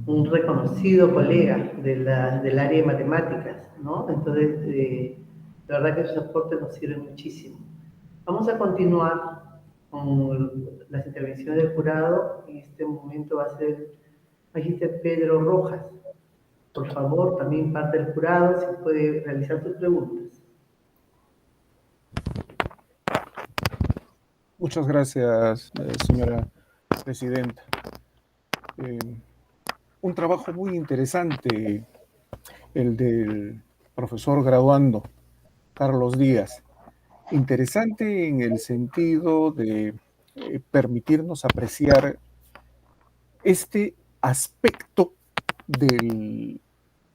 Speaker 1: un reconocido colega del área de matemáticas, ¿no? Entonces, la verdad que sus aportes nos sirven muchísimo. Vamos a continuar con las intervenciones del jurado. En este momento va a ser el magíster Pedro Rojas. Por favor, también parte del jurado, si puede realizar sus preguntas.
Speaker 7: Muchas gracias, señora presidenta. Un trabajo muy interesante, el del profesor graduando Carlos Díaz. Interesante en el sentido de permitirnos apreciar este aspecto del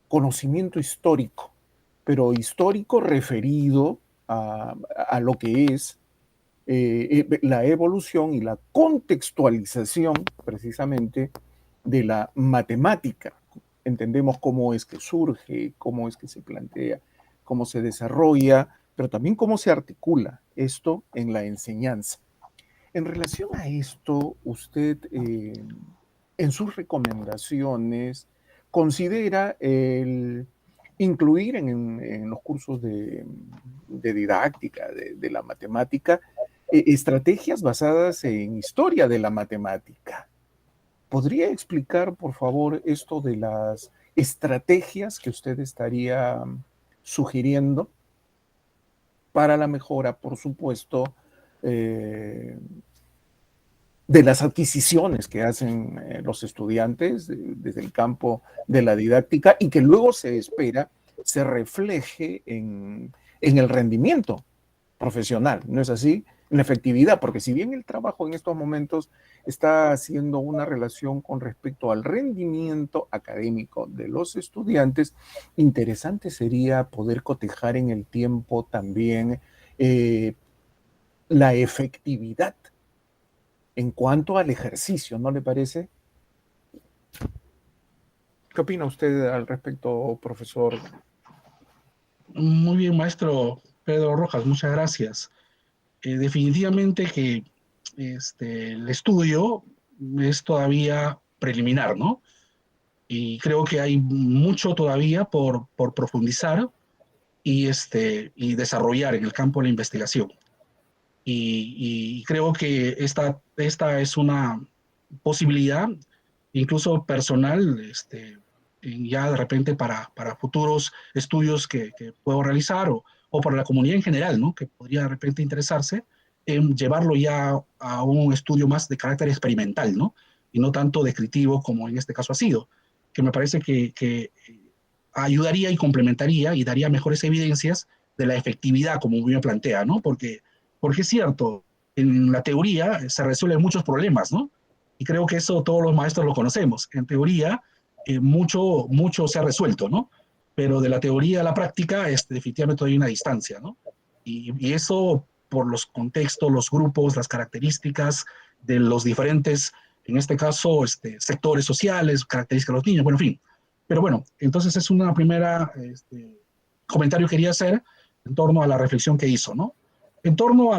Speaker 7: conocimiento histórico, pero histórico referido a lo que es la evolución y la contextualización precisamente de la matemática. Entendemos cómo es que surge, cómo es que se plantea, cómo se desarrolla, pero también cómo se articula esto en la enseñanza. En relación a esto, usted en sus recomendaciones considera el incluir en los cursos de didáctica de la matemática estrategias basadas en historia de la matemática. ¿Podría explicar, por favor, esto de las estrategias que usted estaría sugiriendo para la mejora, por supuesto, de las adquisiciones que hacen los estudiantes desde el campo de la didáctica y que luego se espera se refleje en el rendimiento profesional, ¿no es así? En la efectividad, porque si bien el trabajo en estos momentos está haciendo una relación con respecto al rendimiento académico de los estudiantes, interesante sería poder cotejar en el tiempo también la efectividad en cuanto al ejercicio, ¿no le parece? ¿Qué opina usted al respecto, profesor?
Speaker 3: Muy bien, maestro Pedro Rojas, muchas gracias. Definitivamente que el estudio es todavía preliminar, ¿no? Y creo que hay mucho todavía por profundizar y desarrollar en el campo de la investigación. Y creo que esta es una posibilidad, incluso personal, ya de repente para futuros estudios que puedo realizar o para la comunidad en general, ¿no? Que podría de repente interesarse en llevarlo ya a un estudio más de carácter experimental, ¿no? Y no tanto descriptivo como en este caso ha sido, que me parece que ayudaría y complementaría y daría mejores evidencias de la efectividad, como me plantea, ¿no? Porque es cierto, en la teoría se resuelven muchos problemas, ¿no? Y creo que eso todos los maestros lo conocemos. En teoría, mucho se ha resuelto, ¿no? Pero de la teoría a la práctica, definitivamente hay una distancia, ¿no? Y eso por los contextos, los grupos, las características de los diferentes, en este caso, sectores sociales, características de los niños, bueno, en fin. Pero bueno, entonces es una primera comentario que quería hacer en torno a la reflexión que hizo, ¿no? En torno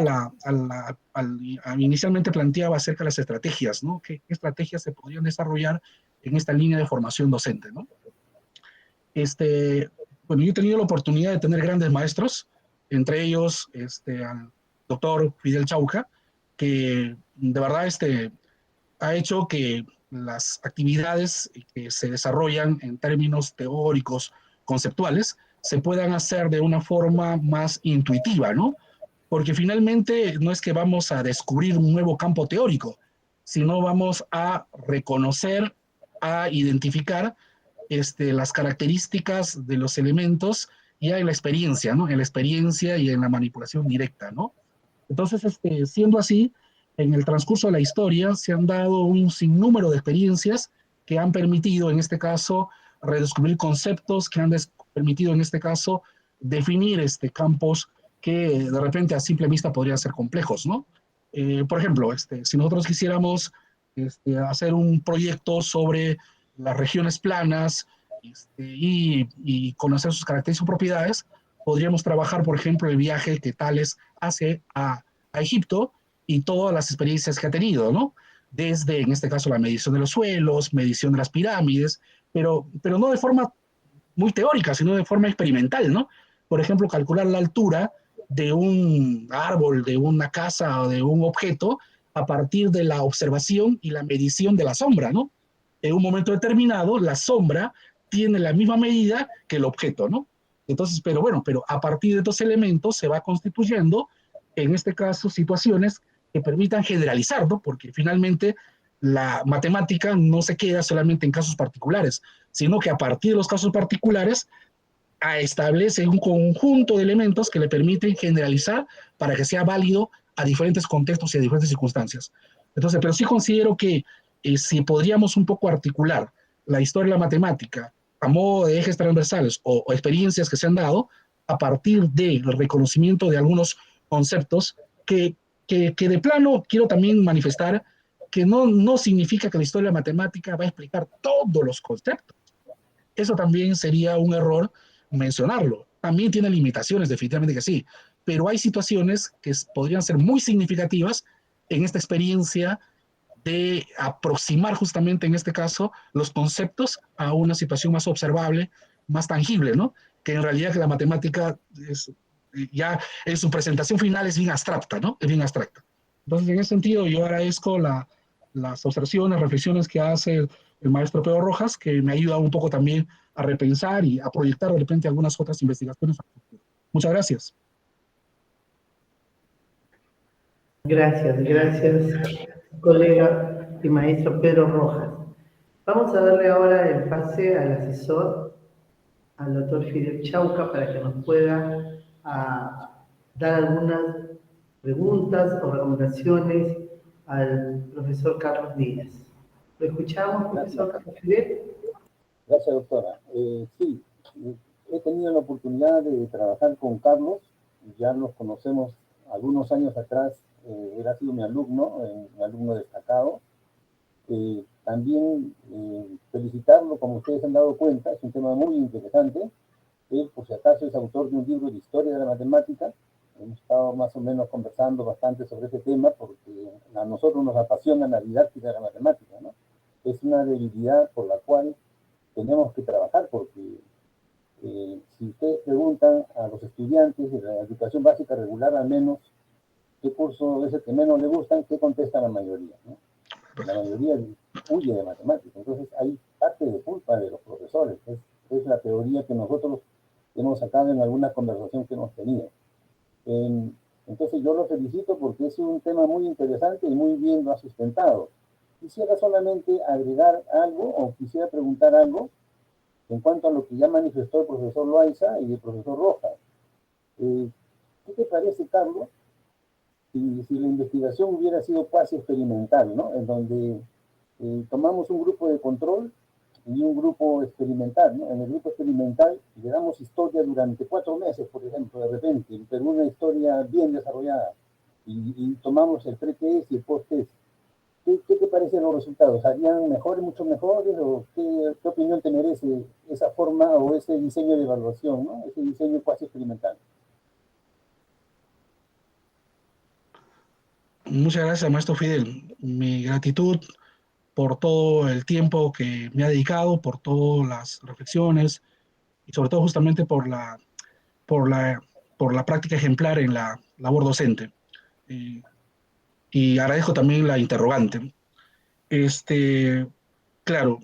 Speaker 3: inicialmente planteaba acerca de las estrategias, ¿no? ¿Qué estrategias se podrían desarrollar en esta línea de formación docente, ¿no? Bueno, yo he tenido la oportunidad de tener grandes maestros, entre ellos al doctor Fidel Chauca, que de verdad ha hecho que las actividades que se desarrollan en términos teóricos, conceptuales, se puedan hacer de una forma más intuitiva, ¿no? Porque finalmente no es que vamos a descubrir un nuevo campo teórico, sino vamos a reconocer, a identificar las características de los elementos ya en la experiencia, ¿no? En la experiencia y en la manipulación directa, ¿no? Entonces, siendo así, en el transcurso de la historia se han dado un sinnúmero de experiencias que han permitido, en este caso, redescubrir conceptos, que han permitido, en este caso, definir campos que de repente a simple vista podrían ser complejos, ¿no? Por ejemplo, si nosotros quisiéramos hacer un proyecto sobre las regiones planas y conocer sus características y propiedades, podríamos trabajar, por ejemplo, el viaje que Tales hace a Egipto y todas las experiencias que ha tenido, ¿no? Desde, en este caso, la medición de los suelos, medición de las pirámides, pero no de forma muy teórica, sino de forma experimental, ¿no? Por ejemplo, calcular la altura de un árbol, de una casa o de un objeto a partir de la observación y la medición de la sombra, ¿no? En un momento determinado, la sombra tiene la misma medida que el objeto, ¿no? Entonces, pero a partir de estos elementos se va constituyendo, en este caso, situaciones que permitan generalizar, ¿no? Porque finalmente la matemática no se queda solamente en casos particulares, sino que a partir de los casos particulares establece un conjunto de elementos que le permiten generalizar para que sea válido a diferentes contextos y a diferentes circunstancias. Entonces, pero sí considero que si podríamos un poco articular la historia de la matemática a modo de ejes transversales o experiencias que se han dado a partir del reconocimiento de algunos conceptos que de plano quiero también manifestar que no significa que la historia de la matemática va a explicar todos los conceptos. Eso también sería un error mencionarlo. También tiene limitaciones, definitivamente que sí, pero hay situaciones que podrían ser muy significativas en esta experiencia de aproximar justamente en este caso los conceptos a una situación más observable, más tangible, ¿no? Que en realidad que la matemática ya en su presentación final es bien abstracta, ¿no? Es bien abstracta. Entonces, en ese sentido, yo agradezco las observaciones, reflexiones que hace el maestro Pedro Rojas, que me ayuda un poco también a repensar y a proyectar de repente algunas otras investigaciones. Muchas gracias.
Speaker 1: Gracias, colega y maestro Pedro Rojas. Vamos a darle ahora el pase al asesor, al doctor Fidel Chauca, para que nos pueda dar algunas preguntas o recomendaciones al profesor Carlos Díaz. ¿Lo escuchamos, profesor Carlos Fidel?
Speaker 4: Gracias, doctora. Sí, he tenido la oportunidad de trabajar con Carlos, ya nos conocemos algunos años atrás, él ha sido mi alumno destacado. También felicitarlo, como ustedes han dado cuenta, es un tema muy interesante. Él, por si acaso, es autor de un libro de historia de la matemática. Hemos estado más o menos conversando bastante sobre ese tema porque a nosotros nos apasiona la didáctica de la matemática, ¿no? Es una debilidad por la cual tenemos que trabajar porque si ustedes preguntan a los estudiantes de la educación básica regular al menos qué curso es el que menos le gustan, ¿qué contesta la mayoría, ¿no? La mayoría huye de matemáticas. Entonces hay parte de culpa de los profesores. Es la teoría que nosotros hemos sacado en alguna conversación que hemos tenido. Entonces yo lo felicito porque es un tema muy interesante y muy bien lo ha sustentado. Quisiera solamente agregar algo o quisiera preguntar algo en cuanto a lo que ya manifestó el profesor Loaiza y el profesor Rojas. ¿Qué te parece, Carlos, si la investigación hubiera sido cuasi experimental, ¿no? En donde tomamos un grupo de control y un grupo experimental, ¿no? En el grupo experimental le damos historia durante 4 meses, por ejemplo, de repente, pero una historia bien desarrollada, y tomamos el pre-test y el post-test. ¿Qué te parecen los resultados? ¿Harían mejores, mucho mejores? ¿O qué opinión te merece esa forma o ese diseño de evaluación, ¿no? Ese diseño cuasi experimental?
Speaker 3: Muchas gracias, maestro Fidel. Mi gratitud por todo el tiempo que me ha dedicado, por todas las reflexiones y sobre todo justamente por la práctica ejemplar en la labor docente. Y agradezco también la interrogante. Claro,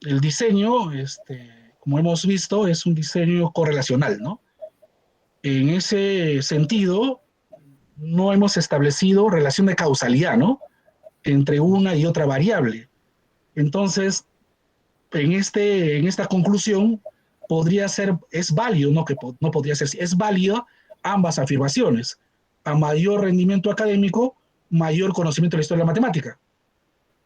Speaker 3: el diseño, como hemos visto, es un diseño correlacional, ¿no? En ese sentido, no hemos establecido relación de causalidad, ¿no? Entre una y otra variable. Entonces, en esta conclusión, podría ser, es válido, no que no podría ser, es válido ambas afirmaciones. a mayor rendimiento académico, mayor conocimiento de la historia de la matemática.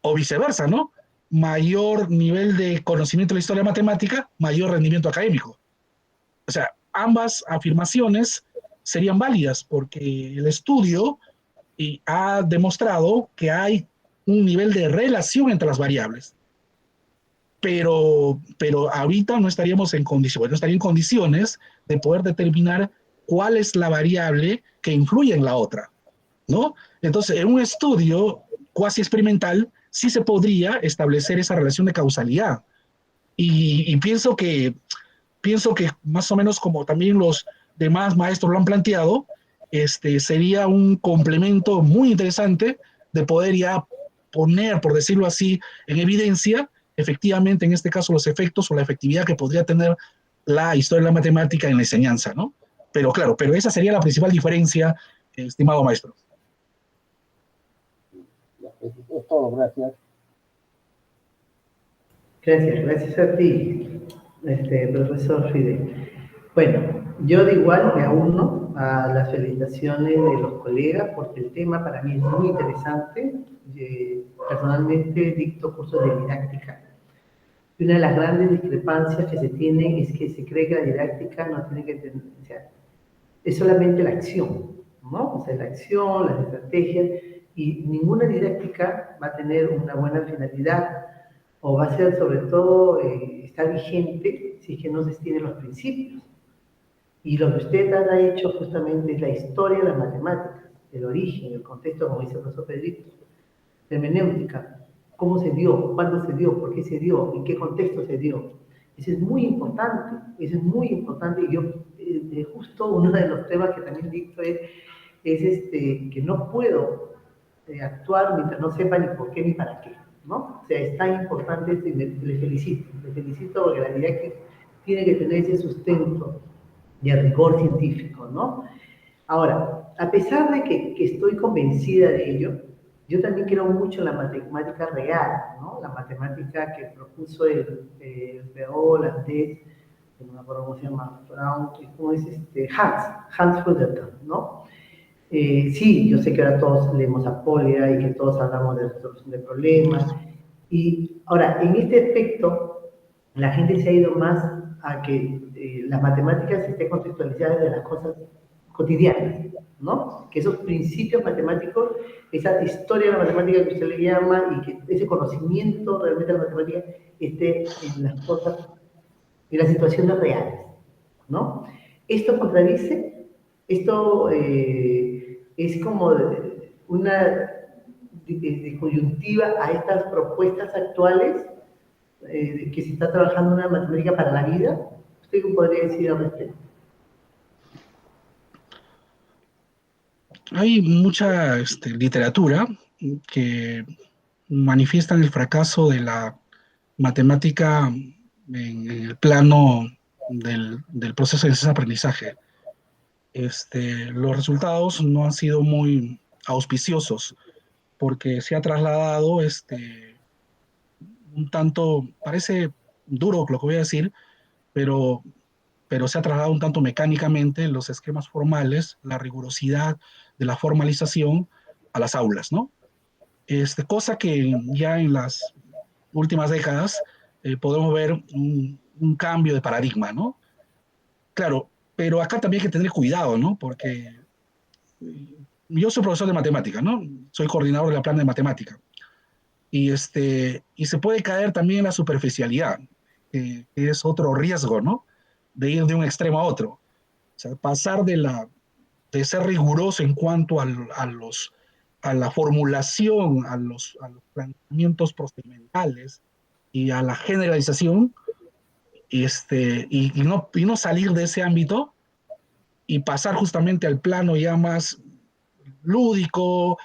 Speaker 3: O viceversa, ¿no? Mayor nivel de conocimiento de la historia de la matemática, mayor rendimiento académico. O sea, ambas afirmaciones serían válidas porque el estudio ha demostrado que hay un nivel de relación entre las variables. Pero ahorita no estaríamos en condiciones, no estaría en condiciones de poder determinar cuál es la variable que influye en la otra, ¿no? Entonces, en un estudio cuasi experimental, sí se podría establecer esa relación de causalidad. Y pienso que más o menos como también los demás maestros lo han planteado, sería un complemento muy interesante de poder ya poner, por decirlo así, en evidencia, efectivamente, en este caso, los efectos o la efectividad que podría tener la historia de la matemática en la enseñanza, ¿no? Pero claro, pero esa sería la principal diferencia, estimado maestro.
Speaker 4: Es todo, gracias.
Speaker 1: Gracias a ti, profesor Fidel. Bueno, yo de igual me uno a las felicitaciones de los colegas porque el tema para mí es muy interesante. Personalmente dicto cursos de didáctica. Y una de las grandes discrepancias que se tienen es que se cree que la didáctica no tiene que tener, o sea, es solamente la acción, ¿no? O sea, la acción, las estrategias, y ninguna didáctica va a tener una buena finalidad o va a ser sobre todo, está vigente si es que no se tienen los principios. Y lo que usted ha hecho justamente es la historia de las matemáticas, el origen, el contexto, como dice el profesor Pedrito, hermenéutica, cómo se dio, cuándo se dio, por qué se dio, en qué contexto se dio. Eso es muy importante, y yo, justo uno de los temas que también dicto es que no puedo actuar mientras no sepa ni por qué ni para qué, ¿no? O sea, es tan importante esto y le felicito porque la didáctica tiene que tener ese sustento y el rigor científico, ¿no? Ahora, a pesar de que estoy convencida de ello, yo también creo mucho en la matemática real, ¿no? La matemática que propuso el holandés, no me acuerdo cómo se llama, Brown, ¿cómo es Hans Fullerton, ¿no? Sí, yo sé que ahora todos leemos a Polya y que todos hablamos de resolución de problemas. Y ahora, en este aspecto, la gente se ha ido más a que las matemáticas estén contextualizadas de las cosas cotidianas, ¿no? Que esos principios matemáticos, esa historia de la matemática que usted le llama y que ese conocimiento realmente de la matemática esté en las cosas, en las situaciones reales, ¿no? Esto contradice, esto es como una disyuntiva a estas propuestas actuales que se está trabajando una matemática para la vida. ¿Usted qué podría decir al respecto?
Speaker 3: Hay mucha literatura que manifiestan el fracaso de la matemática en el plano del proceso de aprendizaje. Los resultados no han sido muy auspiciosos porque se ha trasladado un tanto, parece duro lo que voy a decir, pero se ha trasladado un tanto mecánicamente los esquemas formales, la rigurosidad de la formalización a las aulas, ¿no? Cosa que ya en las últimas décadas podemos ver un cambio de paradigma, ¿no? Claro, pero acá también hay que tener cuidado, ¿no? Porque yo soy profesor de matemática, ¿no? Soy coordinador de la plana de matemática. Y se puede caer también en la superficialidad, que es otro riesgo, ¿no? De ir de un extremo a otro. O sea, pasar de ser riguroso en cuanto a la formulación, a los planteamientos procedimentales y a la generalización, y no salir de ese ámbito y pasar justamente al plano ya más lúdico,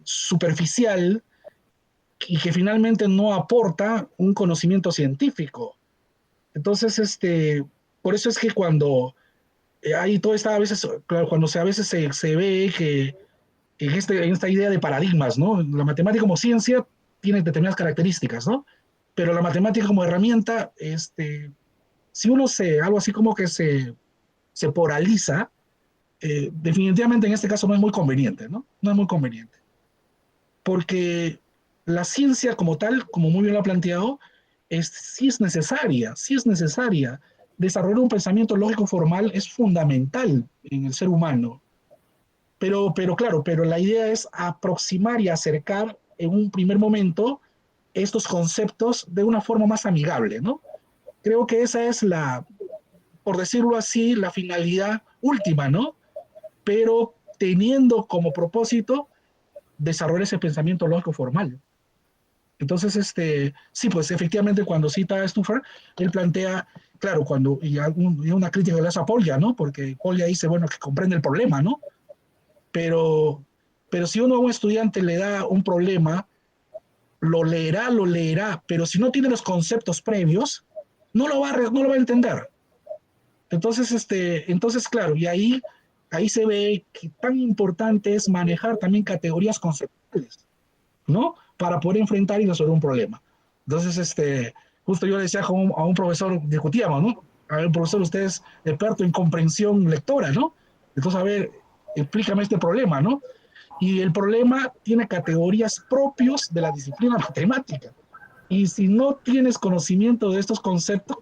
Speaker 3: superficial, y que finalmente no aporta un conocimiento científico. Entonces, por eso es que cuando hay toda esta, a veces, claro, cuando a veces se ve que en esta idea de paradigmas, ¿no? La matemática como ciencia tiene determinadas características, ¿no? Pero la matemática como herramienta, si uno algo así como que se poraliza, definitivamente en este caso no es muy conveniente, ¿no? No es muy conveniente. Porque la ciencia como tal, como muy bien lo ha planteado, sí es necesaria. Desarrollar un pensamiento lógico formal es fundamental en el ser humano. Pero claro, pero la idea es aproximar y acercar en un primer momento estos conceptos de una forma más amigable, ¿no? Creo que esa es la, por decirlo así, la finalidad última, ¿no? Pero teniendo como propósito desarrollar ese pensamiento lógico formal. Entonces, sí, pues efectivamente cuando cita a Stuffer, él plantea, claro, cuando, y una crítica que le hace a Paul ya, ¿no? Porque Paul ya dice, bueno, que comprende el problema, ¿no? Pero, pero si uno a un estudiante le da un problema, lo leerá, pero si no tiene los conceptos previos, no lo va a entender. Entonces, entonces, claro, y ahí se ve que tan importante es manejar también categorías conceptuales, ¿no? Para poder enfrentar y resolver un problema. Entonces, justo yo le decía a un profesor, discutíamos, ¿no? A ver, profesor, usted es experto en comprensión lectora, ¿no? Entonces, a ver, explícame este problema, ¿no? Y el problema tiene categorías propios de la disciplina matemática. Y si no tienes conocimiento de estos conceptos,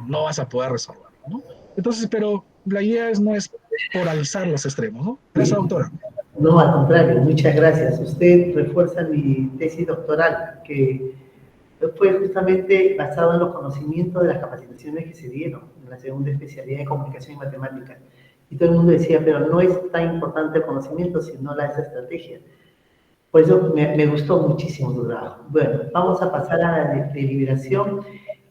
Speaker 3: no vas a poder resolverlo, ¿no? Entonces, pero la idea no es polarizar los extremos, ¿no? Gracias, doctora.
Speaker 1: No, al contrario, muchas gracias. Usted refuerza mi tesis doctoral, que fue justamente basado en los conocimientos de las capacitaciones que se dieron en la segunda especialidad de comunicación y matemáticas. Y todo el mundo decía, pero no es tan importante el conocimiento, sino la esa estrategia. Por eso me gustó muchísimo tu trabajo. Bueno, vamos a pasar a la deliberación.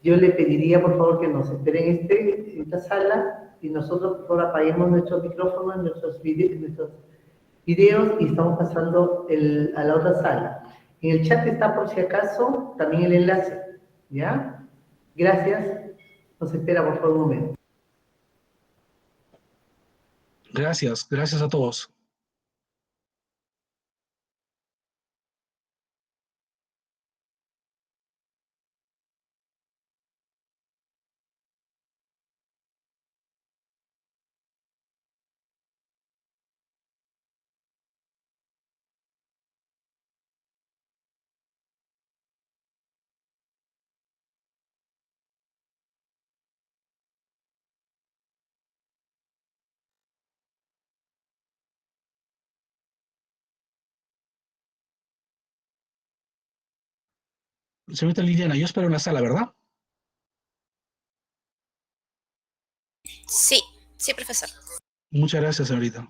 Speaker 1: Yo le pediría, por favor, que nos esperen en esta sala y nosotros, por favor, apaguemos nuestros micrófonos, nuestros videos y estamos pasando a la otra sala. En el chat está, por si acaso, también el enlace. ¿Ya? Gracias. Nos espera, por favor, un momento.
Speaker 3: Gracias, gracias a todos. Señorita Liliana, yo espero en la sala, ¿verdad?
Speaker 2: Sí, sí, profesor.
Speaker 3: Muchas gracias, señorita.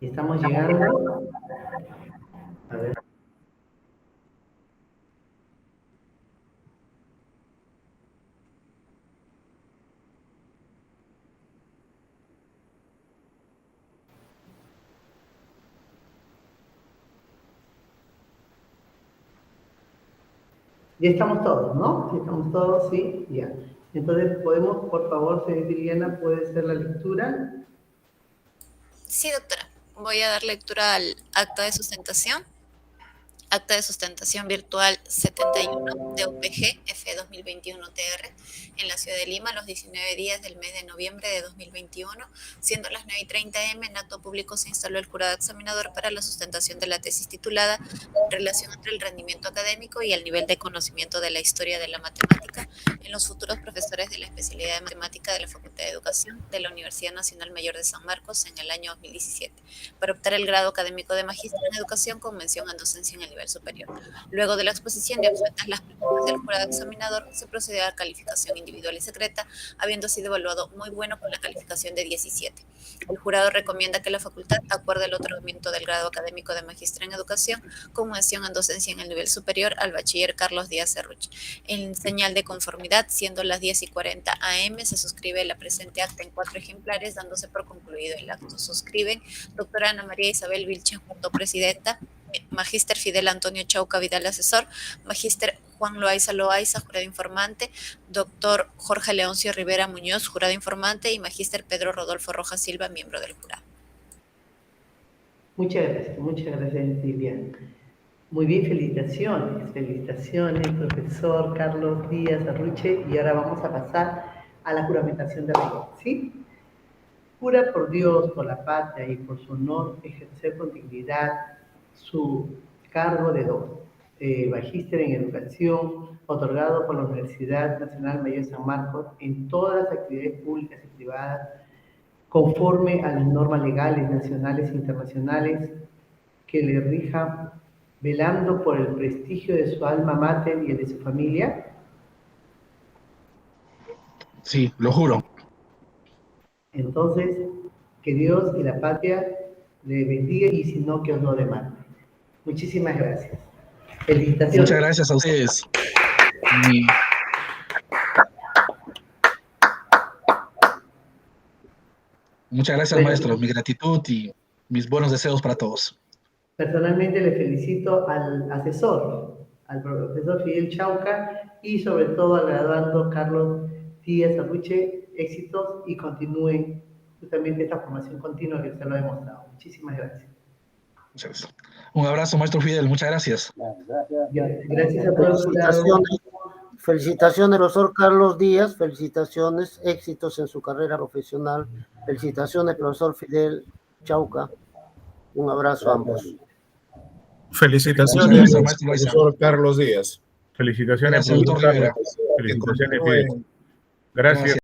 Speaker 1: Y estamos llegando. A ver. Ya estamos todos, ¿no? Ya estamos todos, sí, ya. Entonces, podemos, por favor, señora Liliana, puede ser la lectura.
Speaker 2: Sí, doctora. Voy a dar lectura al acta de sustentación. Acta de sustentación virtual 71 de UPG F 2021-TR en la ciudad de Lima los 19 días del mes de noviembre de 2021, siendo las 9:30 am, en acto público se instaló el jurado examinador para la sustentación de la tesis titulada Relación entre el rendimiento académico y el nivel de conocimiento de la historia de la matemática en los futuros profesores de la especialidad de matemática de la Facultad de Educación de la Universidad Nacional Mayor de San Marcos en el año 2017, para optar el grado académico de magíster en educación con mención en docencia en el nivel superior. Luego de la exposición de absueltas las preguntas del jurado examinador, se procedió a calificación individual y secreta, habiendo sido evaluado muy bueno con la calificación de 17. El jurado recomienda que la facultad acuerde el otorgamiento del grado académico de magíster en educación con mención en docencia en el nivel superior al bachiller Carlos Díaz Serruch. En señal de conformidad, siendo las 10:40 am, se suscribe la presente acta en 4 ejemplares, dándose por concluido el acto. Suscriben doctora Ana María Isabel Vilches, junto presidenta, magíster Fidel Antonio Chauca Vidal, asesor, magíster Juan Loaiza Loaiza, jurado informante, doctor Jorge Leoncio Rivera Muñoz, jurado informante, y magíster Pedro Rodolfo Rojas Silva, miembro del jurado.
Speaker 1: Muchas gracias, Liliana. Muy bien, felicitaciones, profesor Carlos Díaz Arruche, y ahora vamos a pasar a la juramentación de rigor, ¿sí? Jura por Dios, por la patria y por su honor ejercer con dignidad su cargo de magíster en educación, otorgado por la Universidad Nacional Mayor de San Marcos en todas las actividades públicas y privadas, conforme a las normas legales nacionales e internacionales que le rijan, velando por el prestigio de su alma mater y el de su familia.
Speaker 3: Sí, lo juro.
Speaker 1: Entonces, que Dios y la patria le bendiga, y si no, que os lo demande. Muchísimas gracias. Felicitaciones.
Speaker 3: Muchas gracias a ustedes. Muchas gracias,
Speaker 1: Bueno,
Speaker 3: maestro. Mi gratitud y mis buenos deseos para todos.
Speaker 1: Personalmente le felicito al asesor, al profesor Fidel Chauca, y sobre todo al graduando Carlos Díaz Arruche. Éxitos y continúen justamente esta formación continua que usted lo ha demostrado. Muchísimas gracias.
Speaker 3: Muchas gracias. Un abrazo, maestro Fidel. Muchas gracias.
Speaker 1: Gracias a todos.
Speaker 6: Felicitaciones, profesor Carlos Díaz. Felicitaciones, éxitos en su carrera profesional. Felicitaciones, profesor Fidel Chauca. Un abrazo a ambos.
Speaker 8: Felicitaciones,
Speaker 3: gracias,
Speaker 8: profesor Carlos Díaz.
Speaker 5: Felicitaciones,
Speaker 3: Gracias, doctor Rivera.
Speaker 5: Felicitaciones,
Speaker 8: Fidel.
Speaker 5: Gracias.